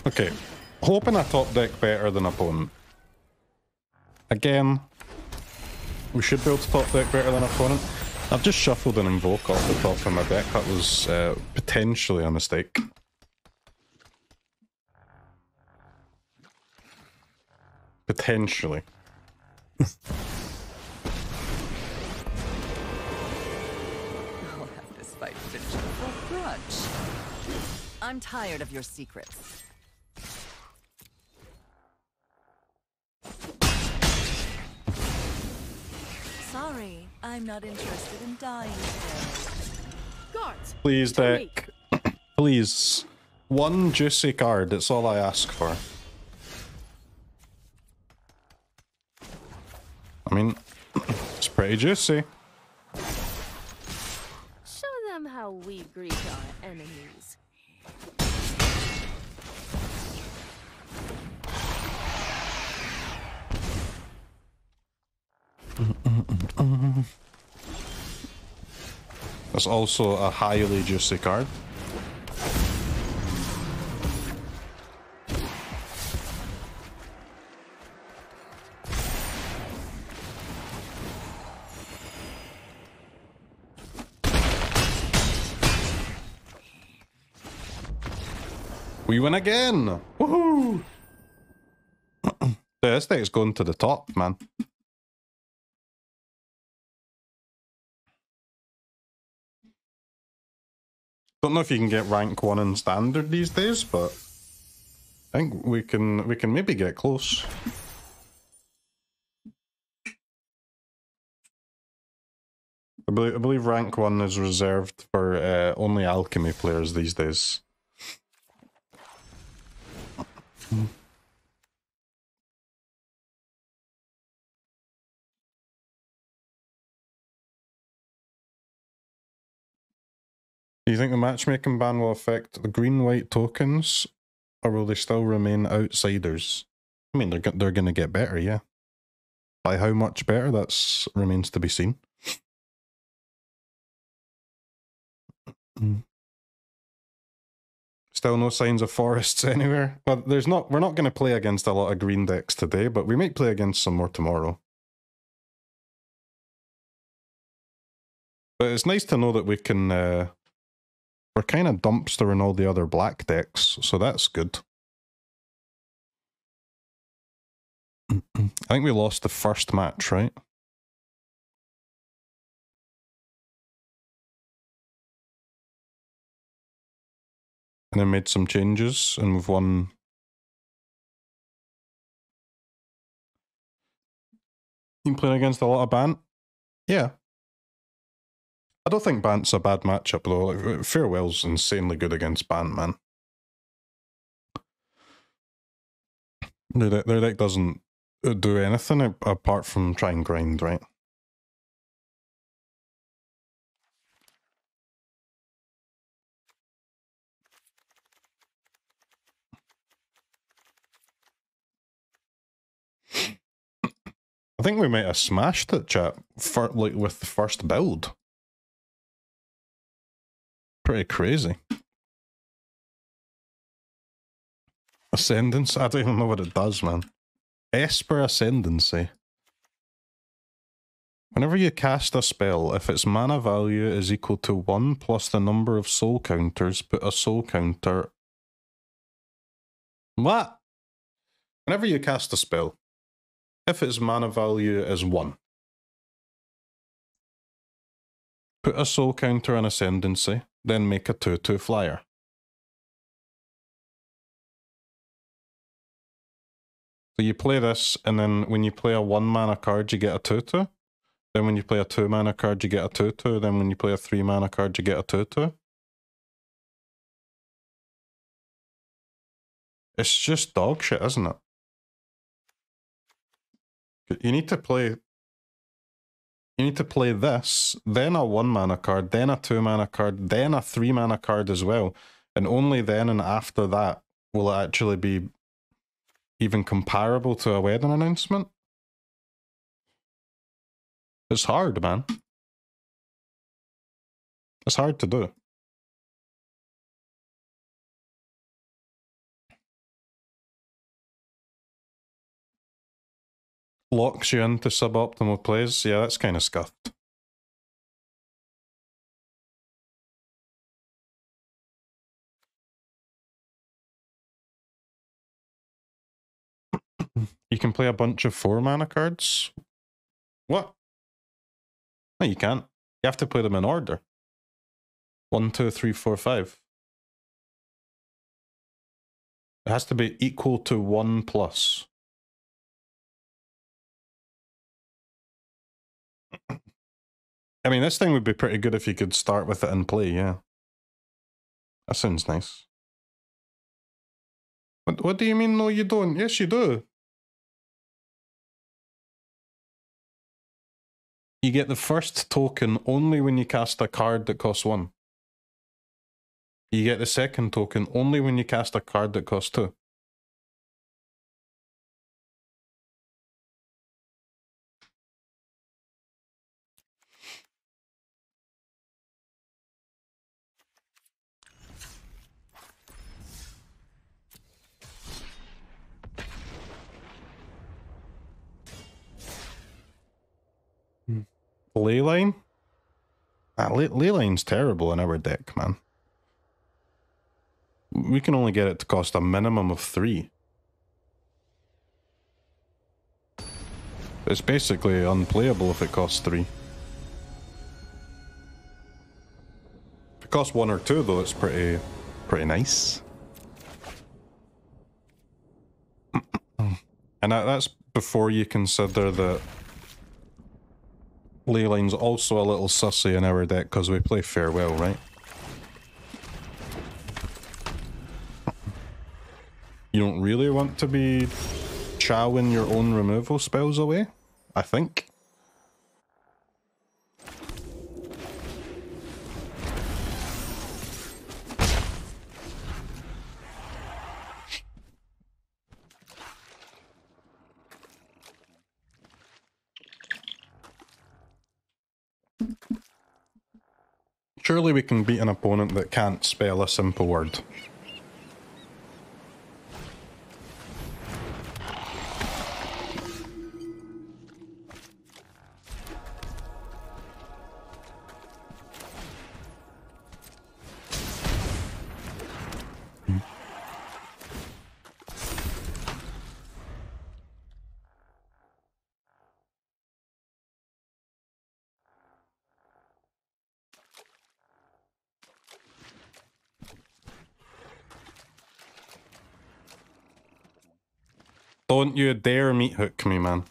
Okay, hoping I top deck better than opponent. Again, we should be able to top deck better than opponent. I've just shuffled an Invoke off the top of my deck. That was potentially a mistake. Potentially. I'll have this fight finished before brunch. I'm tired of your secrets. Sorry, I'm not interested in dying today. Guards, Please, deck. Please. One juicy card, it's all I ask for. I mean, it's pretty juicy. show them how we greet our enemies. That's also a highly juicy card. We win again! Woohoo! This deck's going to the top, man. Don't know if you can get rank 1 in standard these days, but I think we can maybe get close. I believe rank 1 is reserved for only alchemy players these days. Do you think the matchmaking ban will affect the green-white tokens, or will they still remain outsiders? I mean, they're going to get better, yeah. By how much better, that remains to be seen. Still no signs of forests anywhere. Well, there's not. We're not going to play against a lot of green decks today, but we might play against some more tomorrow. But it's nice to know that we can. We're kind of dumpstering all the other black decks, so that's good. I think we lost the first match, right? And then made some changes, and we've won. You playing against a lot of Bant? Yeah. I don't think Bant's a bad matchup though. Like, Farewell's insanely good against Bant, man. Their deck doesn't do anything apart from try and grind, right? I think we might have smashed it, chat, for, like, with the first build. Pretty crazy. Ascendancy? I don't even know what it does, man. Esper Ascendancy. Whenever you cast a spell, if its mana value is equal to 1 plus the number of soul counters, put a soul counter... What? Whenever you cast a spell, if its mana value is 1, Put a soul counter on Ascendancy, then make a 2/2 flyer. So you play this, and then when you play a 1 mana card, you get a 2/2. Then when you play a 2 mana card, you get a 2/2. Then when you play a 3 mana card, you get a 2/2. It's just dog shit, isn't it? You need to play this, then a 1 mana card, then a 2 mana card, then a 3 mana card as well. And only then and after that will it actually be even comparable to a wedding announcement. It's hard, man. It's hard to do. Locks you into suboptimal plays. Yeah, that's kind of scuffed. You can play a bunch of 4 mana cards. What? No, you can't. You have to play them in order. 1, 2, 3, 4, 5. It has to be equal to 1+. I mean, this thing would be pretty good if you could start with it and play, yeah. That sounds nice. What do you mean, no you don't? Yes, you do. You get the first token only when you cast a card that costs 1. You get the second token only when you cast a card that costs 2. Leyline? Leyline's terrible in our deck, man. We can only get it to cost a minimum of 3. It's basically unplayable if it costs 3. If it costs 1 or 2 though, it's pretty nice. And that's before you consider that Leyline's also a little sussy in our deck because we play Farewell, right? You don't really want to be chowing your own removal spells away, I think. Surely we can beat an opponent that can't spell a simple word. Don't you dare meat hook me, man.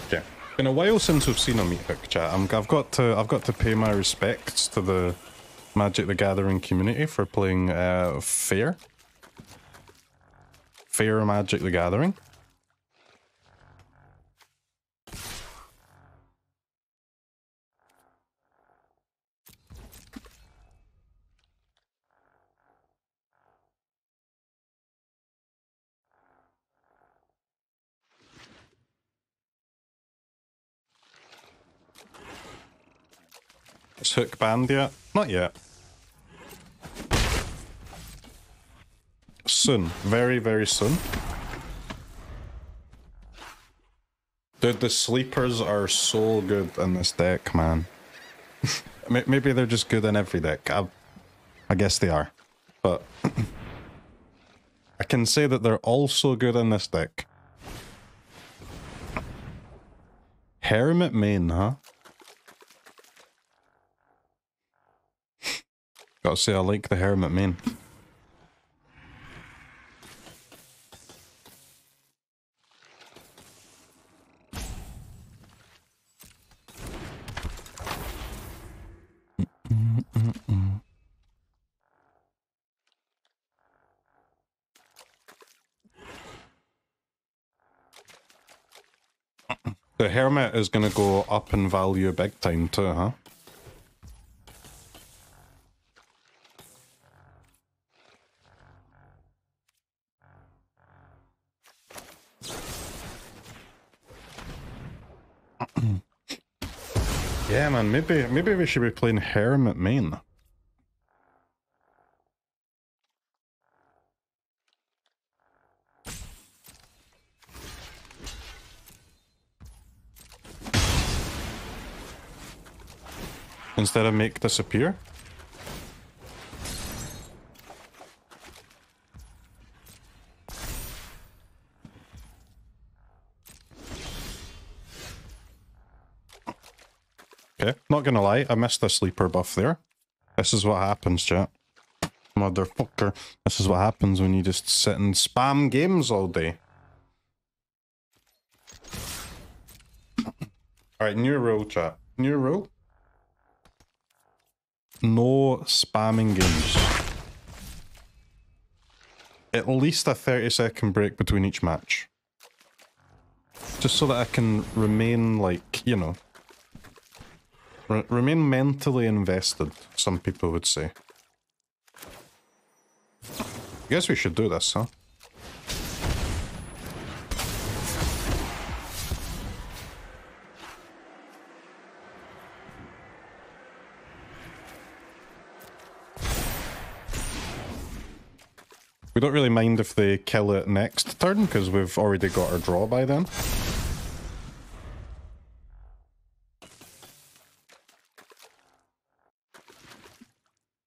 Okay. Been a while since we've seen a meat hook, chat. I've got to pay my respects to the Magic the Gathering community for playing fair Magic the Gathering. Is Hook banned yet? Not yet. Soon. Very, very soon. Dude, the sleepers are so good in this deck, man. Maybe they're just good in every deck. I guess they are. But I can say that they're also good in this deck. Hermit main, huh? Gotta say, I like the Hermit main. The Hermit is gonna go up in value big time too, huh? Yeah, man, maybe we should be playing Hermit main. Instead of make disappear. Okay, not gonna lie, I missed the sleeper buff there. This is what happens, chat. Motherfucker. This is what happens when you just sit and spam games all day. Alright, new rule, chat. New rule. No spamming games. At least a 30-second break between each match. Just so that I can remain, like, you know... remain mentally invested, some people would say. I guess we should do this, huh? We don't really mind if they kill it next turn, because we've already got our draw by then.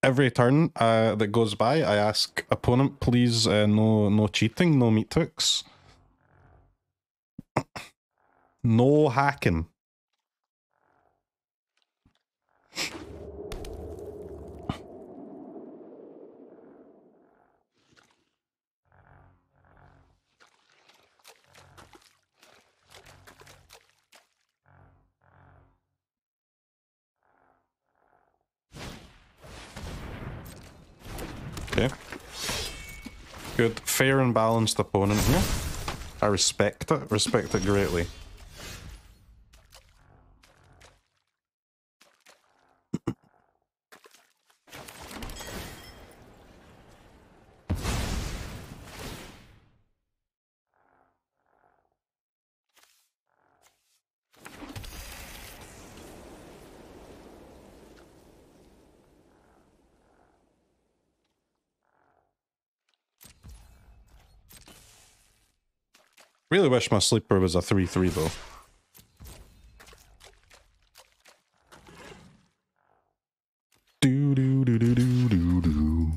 Every turn that goes by, I ask opponent, please, no cheating, no meat hooks. No hacking. Okay. Good. Fair and balanced opponent here. I respect it. Respect it greatly. Really wish my sleeper was a 3-3 though. Do do do do do do do.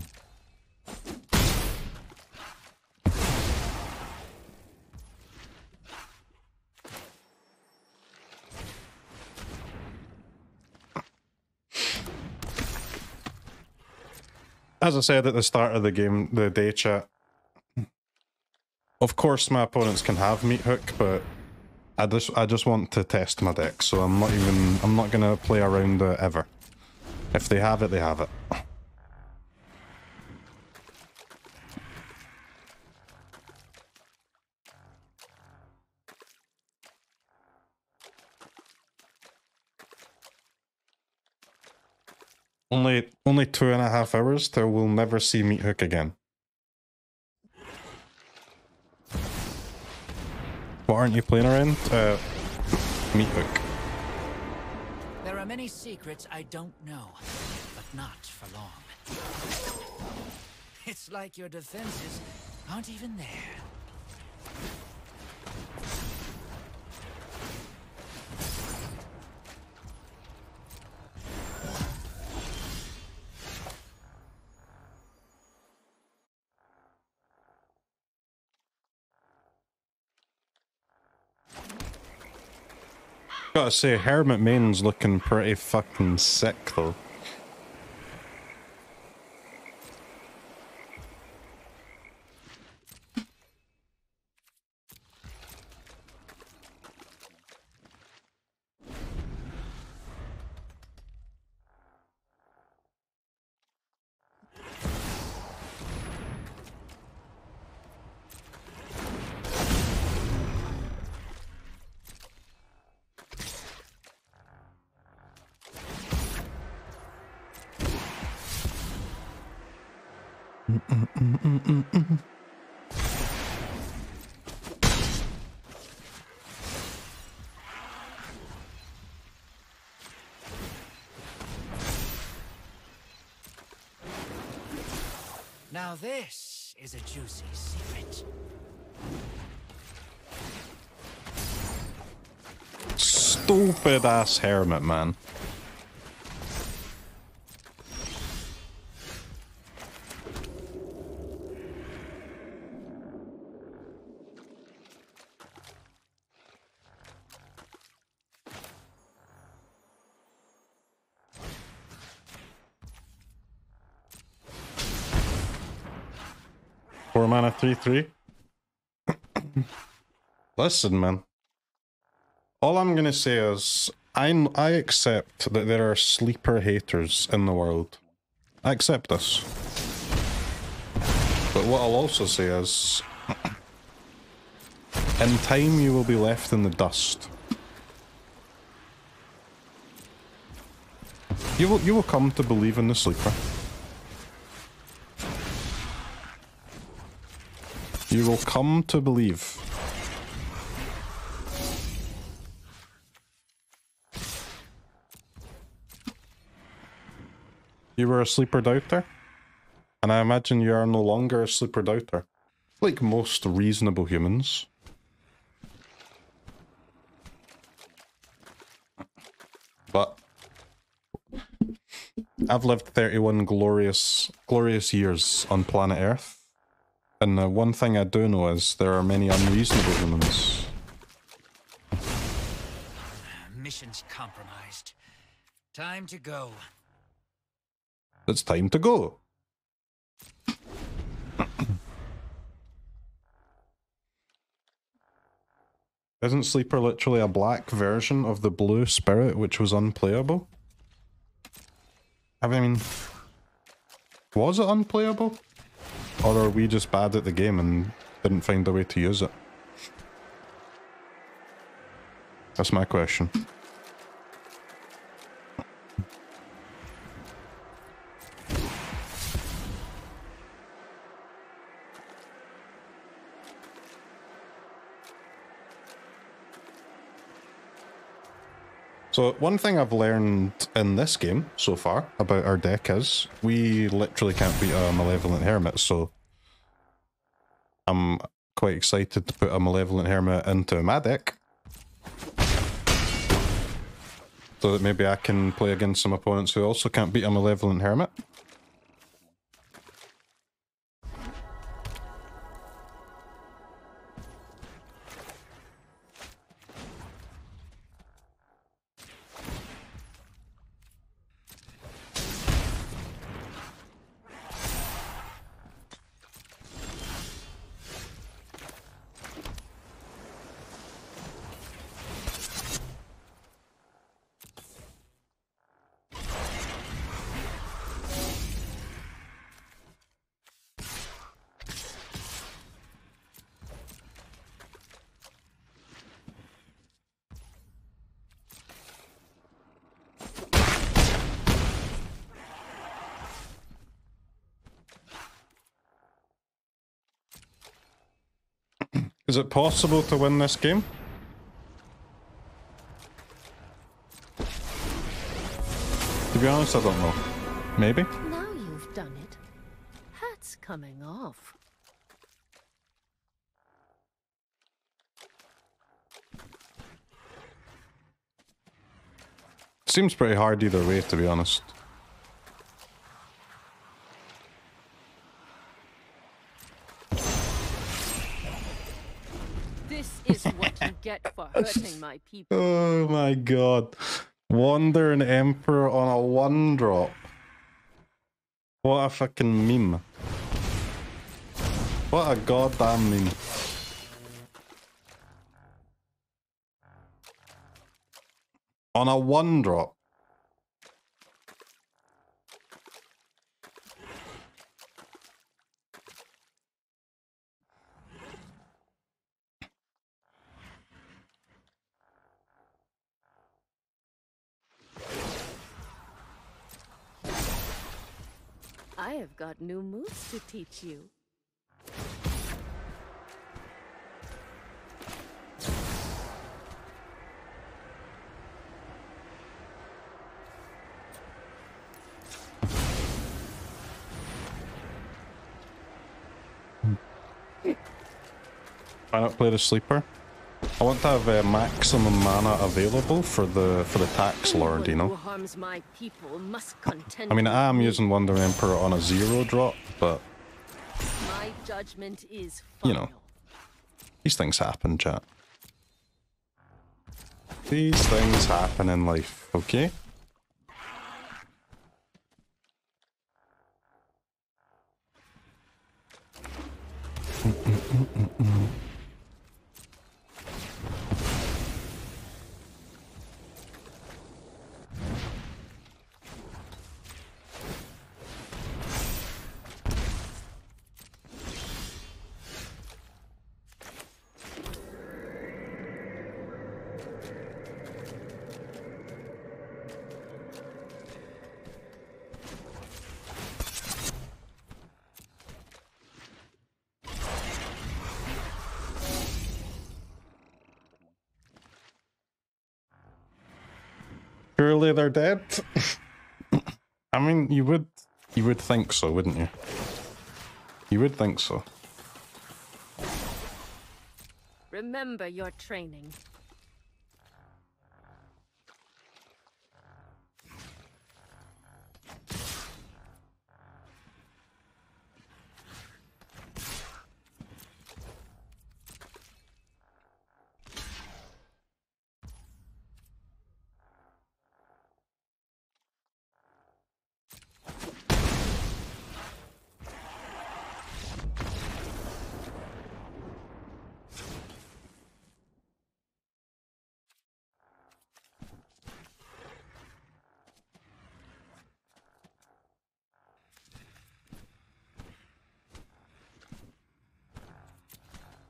As I said at the start of the game, the day chat, of course my opponents can have meat hook, but I just want to test my deck, so I'm not gonna play around it ever. If they have it, they have it. Only 2.5 hours till we'll never see meat hook again. What aren't you playing around? Meat hook. There are many secrets I don't know, but not for long. It's like your defenses aren't even there. Gotta say, Hermit main's looking pretty fucking sick though. Now this is a juicy secret. Stupid ass Hermit, man. Four mana 3/3. Listen, man. All I'm gonna say is I accept that there are sleeper haters in the world. I accept this. But what I'll also say is in time you will be left in the dust. You will come to believe in the sleeper. You will come to believe. You were a sleeper doubter, and I imagine you are no longer a sleeper doubter, like most reasonable humans. But I've lived 31 glorious years on planet Earth. And the one thing I do know is there are many unreasonable humans. Mission's compromised. Time to go. It's time to go. Isn't Sleeper literally a black version of the blue spirit which was unplayable? I mean, was it unplayable? Or are we just bad at the game and didn't find a way to use it? That's my question. So one thing I've learned in this game so far about our deck is we literally can't beat a Malevolent Hermit, so I'm quite excited to put a Malevolent Hermit into my deck so that maybe I can play against some opponents who also can't beat a Malevolent Hermit. Is it possible to win this game? To be honest, I don't know. Maybe? Now you've done it. Hat's coming off. Seems pretty hard either way, to be honest. This is what you get for hurting my people. Oh my god. Wandering Emperor on a 1-drop. What a fucking meme. What a goddamn meme. On a 1-drop. I have got new moves to teach you. Why not play the sleeper? I want to have maximum mana available for the tax lord, you know. I mean, I am using Wonder Emperor on a 0-drop, but my judgment is you know, these things happen, chat. These things happen in life, okay? Surely they're dead. I mean, you would think so, wouldn't you? You would think so. Remember your training.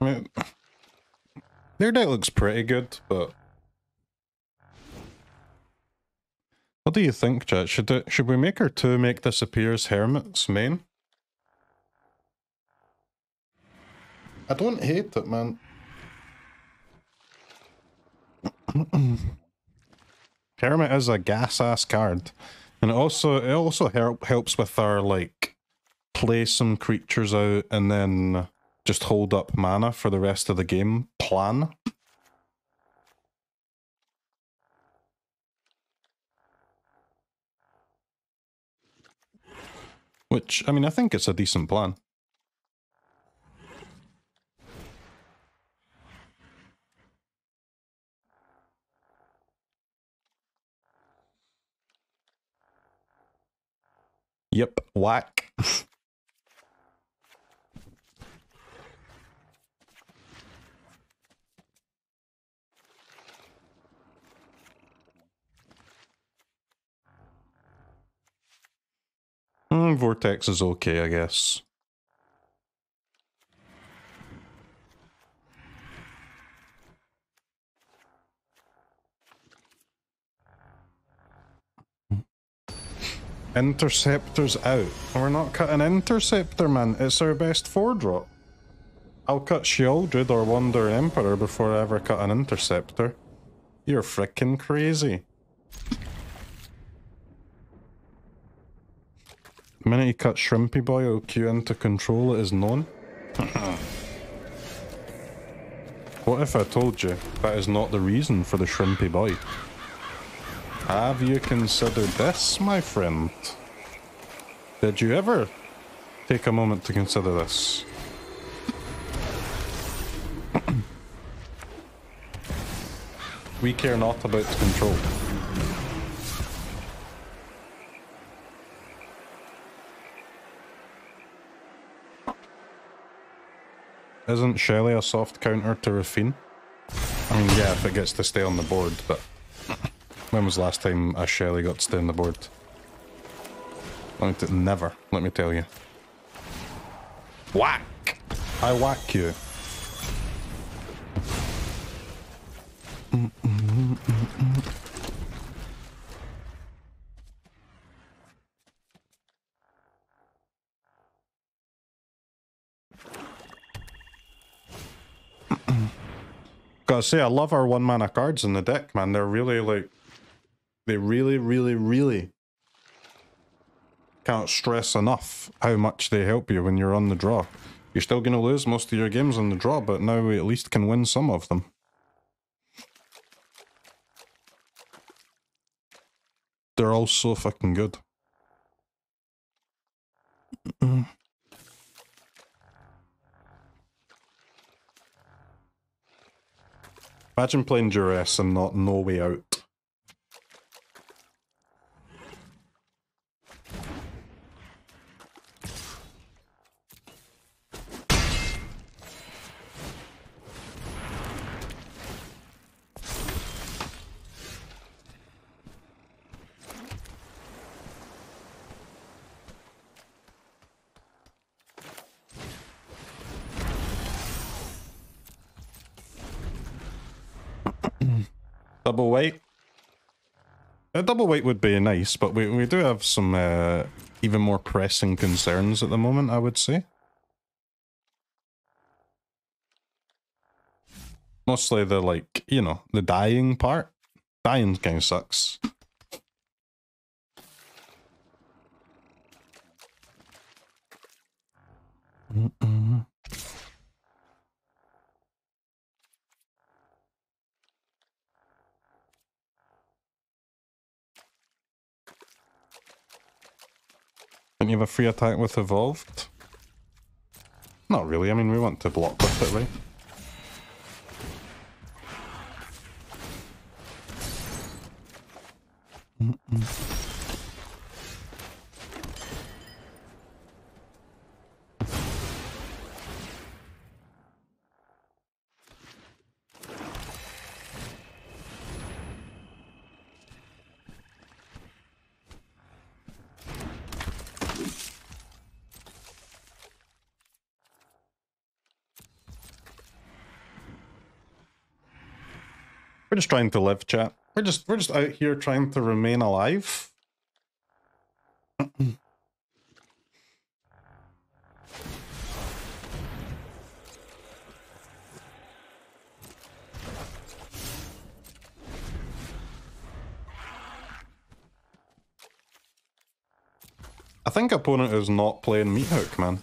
I mean, their deck looks pretty good, but what do you think, chat? Should we make our 2 make disappears hermits main? I don't hate it, man. Hermit is a gas-ass card, and it also helps with our like play some creatures out and then just hold up mana for the rest of the game plan. Which, I mean, I think it's a decent plan. Yep, whack. Vortex is okay, I guess. Interceptor's out. We're not cutting Interceptor, man. It's our best 4-drop. I'll cut Shieldred or Wonder Emperor before I ever cut an Interceptor. You're frickin' crazy. The minute you cut Shrimpy Boy, it'll queue into control, it is known. What if I told you that is not the reason for the Shrimpy Boy? Have you considered this, my friend? Did you ever take a moment to consider this? We care not about control. Isn't Shelly a soft counter to Raffine? I mean, yeah, if it gets to stay on the board, but when was the last time a Shelly got to stay on the board? Never, let me tell you. Whack! I whack you. Gotta say, I love our 1-mana cards in the deck, man. They're really, like... They really can't stress enough how much they help you when you're on the draw. You're still gonna lose most of your games on the draw, but now we at least can win some of them. They're all so fucking good. Imagine playing Duress and not No Way Out. Double weight. A double weight would be nice, but we do have some even more pressing concerns at the moment, I would say. Mostly the, like, you know, the dying part. Dying kind of sucks. Don't you have a free attack with Evolved? Not really, I mean, we want to block with it, right? We're just trying to live, chat. We're just out here trying to remain alive. I think opponent is not playing Meat Hook, man.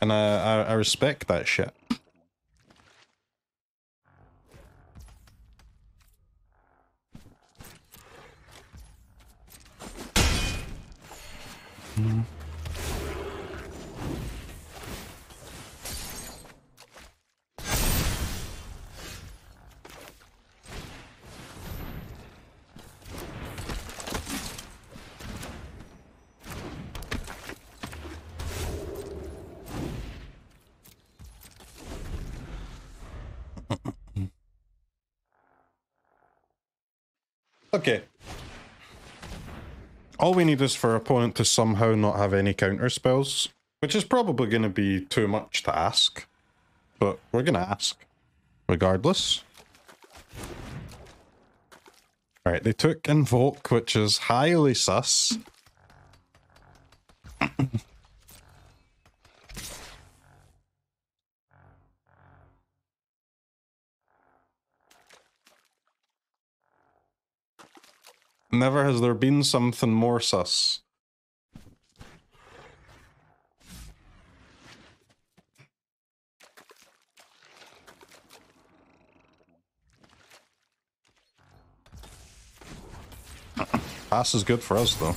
And I respect that shit. Okay. All we need is for our opponent to somehow not have any counter spells, which is probably going to be too much to ask, but we're going to ask, regardless. Alright, they took Invoke, which is highly sus. Never has there been something more sus. Pass is good for us, though.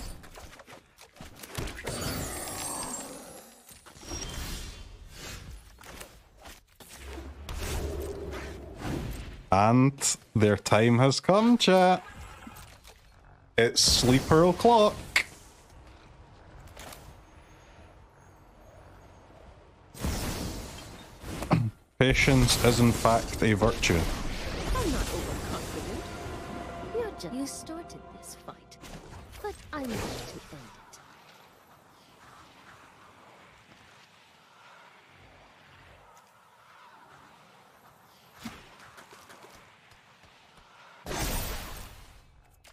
And their time has come, chat. It's sleeper o'clock. Patience is in fact a virtue. I'm not overconfident. You started this fight, but I'm going to end it.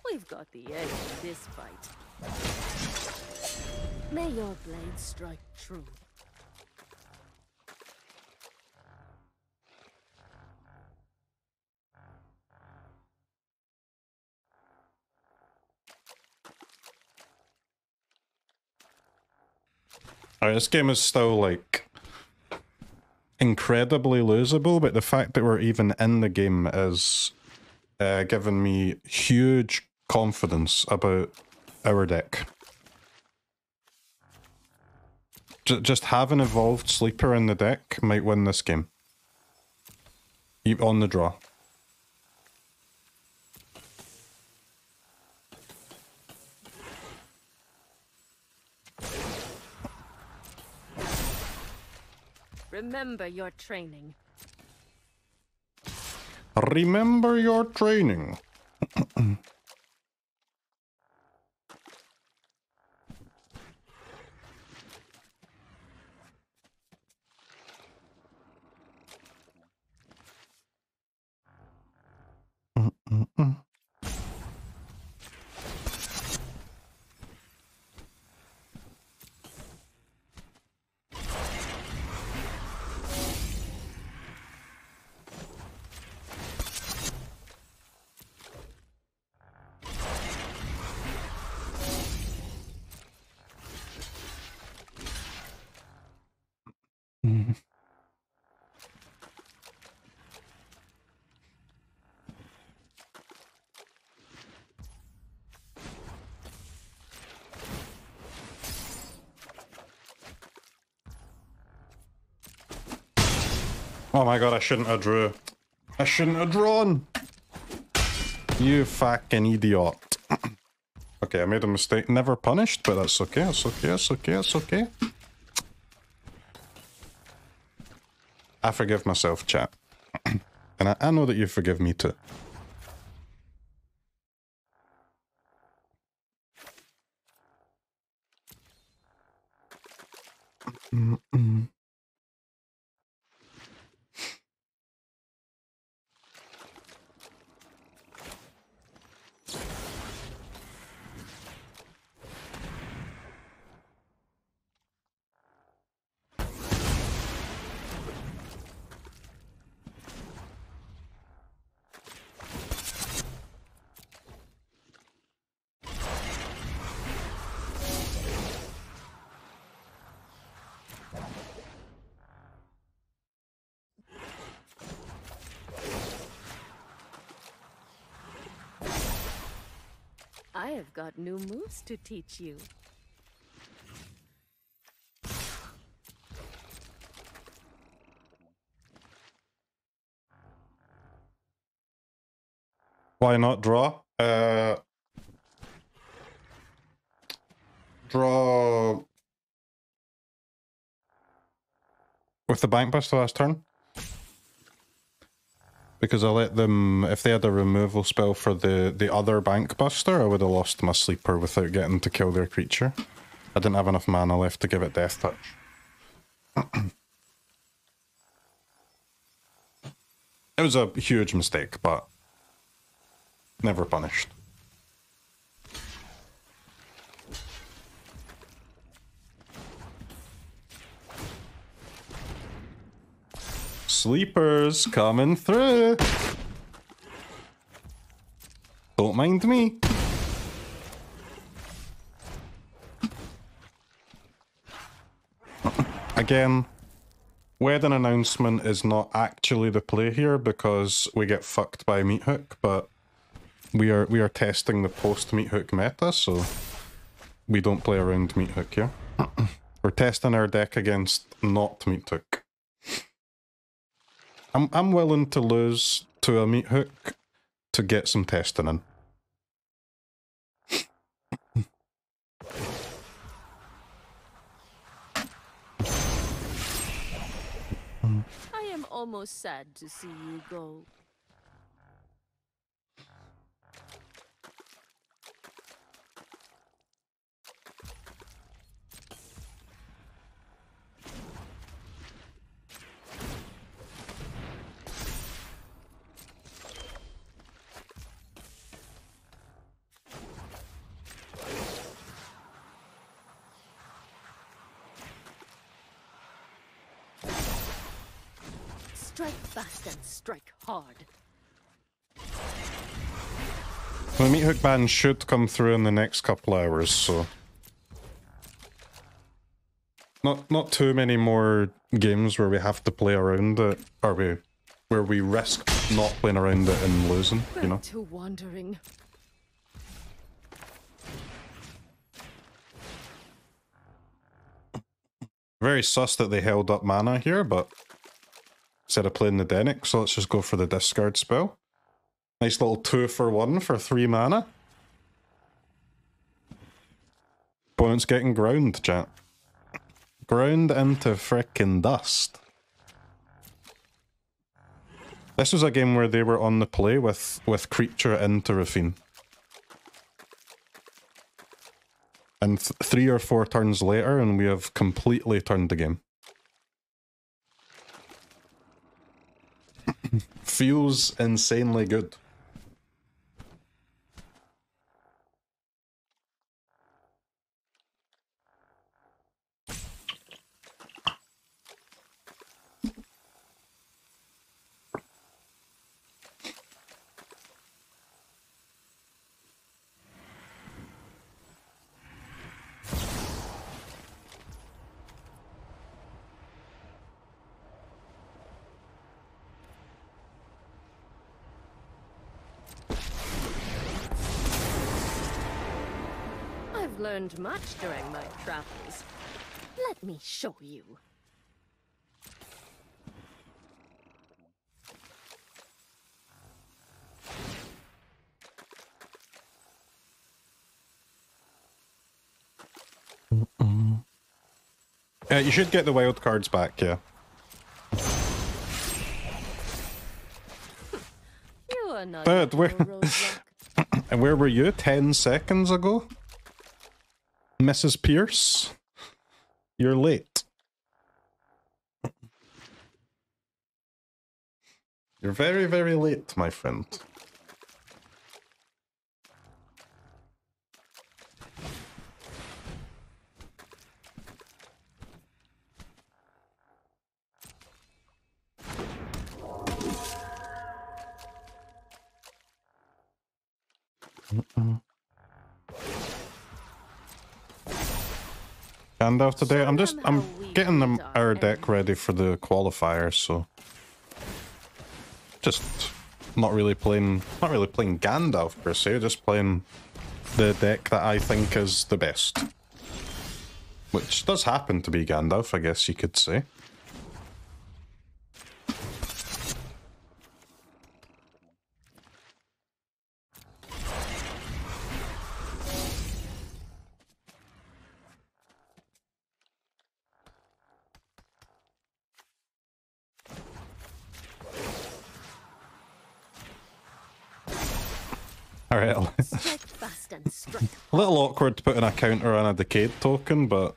We've got the edge in this fight. May your blade strike true. Alright, this game is still, like, incredibly losable, but the fact that we're even in the game is giving me huge confidence about our deck. Just having evolved Sleeper in the deck might win this game. On the draw. Remember your training. Remember your training. Oh my god, I shouldn't have drew. I shouldn't have drawn! You fucking idiot. Okay, I made a mistake. Never punished, but that's okay, it's okay, it's okay, it's okay. I forgive myself, chat. And I know that you forgive me too. I have got new moves to teach you. Why not draw? Draw with the Bankbuster last turn. Because I let them, if they had a removal spell for the other Bankbuster, I would have lost my Sleeper without getting to kill their creature. I didn't have enough mana left to give it Death Touch. It was a huge mistake, but never punished. Sleepers coming through. Don't mind me. Again, wedding announcement is not actually the play here because we get fucked by Meathook, but we are testing the post Meathook meta, so we don't play around Meathook here. We're testing our deck against not Meathook. I'm willing to lose to a meat hook to get some testing in. I am almost sad to see you go. Strike fast and strike hard. The meat hook ban should come through in the next couple hours, so not too many more games where we have to play around it, or where we risk not playing around it and losing, you know. Back to wandering. Very sus that they held up mana here, but instead of playing the Dennick, so let's just go for the discard spell. Nice little 2-for-1 for 3 mana. Opponent's getting ground, chat. Ground into frickin' dust. This was a game where they were on the play with creature into Raffine. And 3 or 4 turns later, and we have completely turned the game. Feels insanely good. I've learned much during my travels. Let me show you. You should get the wild cards back, yeah. You are not Dude, where, Roseluck. and where were you 10 seconds ago? Mrs. Pierce? You're late. You're very, very late, my friend. Gandalf today. I'm getting our deck ready for the qualifier, so just not really playing Gandalf per se, just playing the deck that I think is the best. Which does happen to be Gandalf, I guess you could say. Alright, a little awkward to put in a counter on a Decayed token, but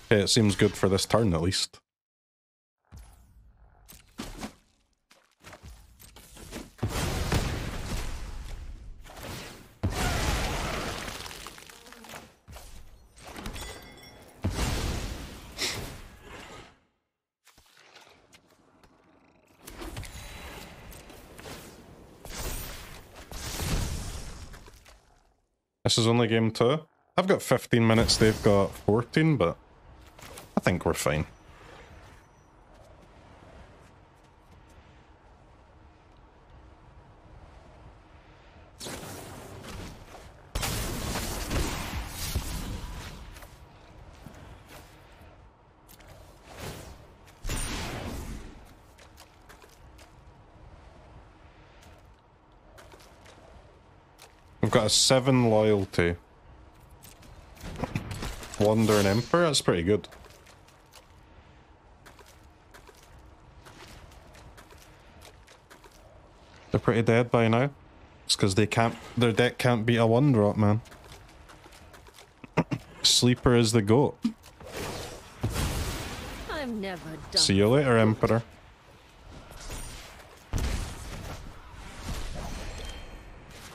hey, it seems good for this turn at least. This is only game 2. I've got 15 minutes, they've got 14, but I think we're fine. got a 7 loyalty. Wandering Emperor, that's pretty good. They're pretty dead by now. It's because they can't, their deck can't beat a 1-drop, man. Sleeper is the GOAT. I'm never done. See you later, Emperor.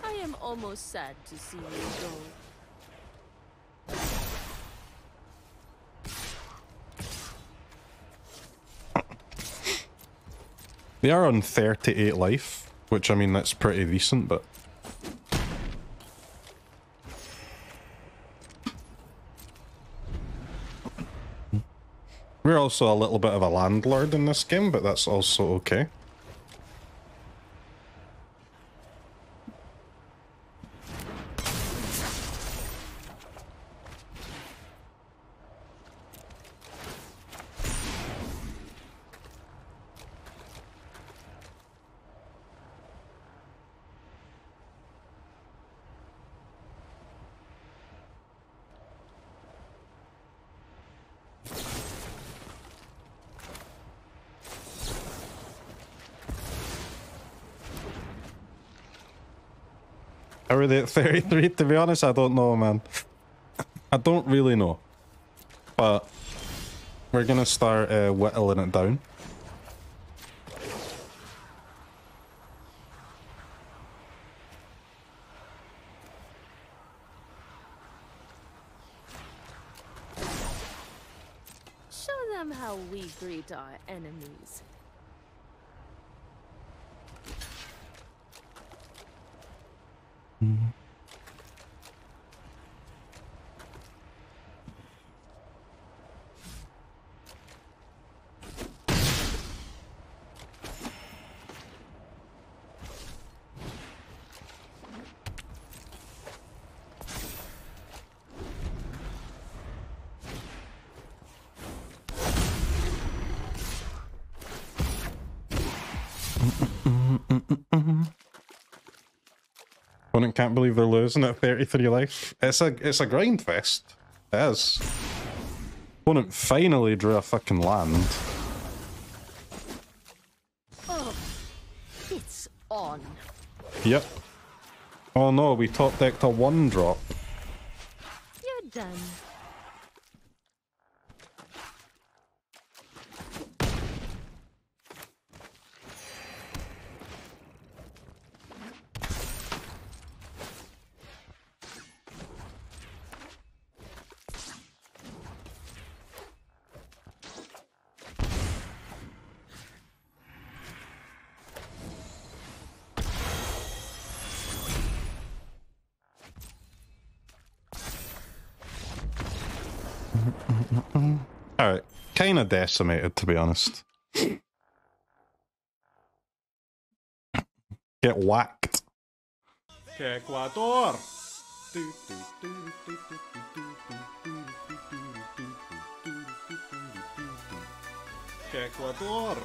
I am almost sad to see you go. They are on 38 life, which I mean that's pretty decent, but we're also a little bit of a landlord in this game, but that's also okay. How are they at 33? To be honest, I don't know, man. I don't really know. But we're gonna start whittling it down. Show them how we greet our enemies. Opponent can't believe they're losing at 33 life. It's a grind fest. It is. Opponent finally drew a fucking land. Oh, it's on. Yep. Oh no, we top decked a 1-drop. You're done. Alright, kinda decimated to be honest. Get whacked. Ecuador! Ecuador!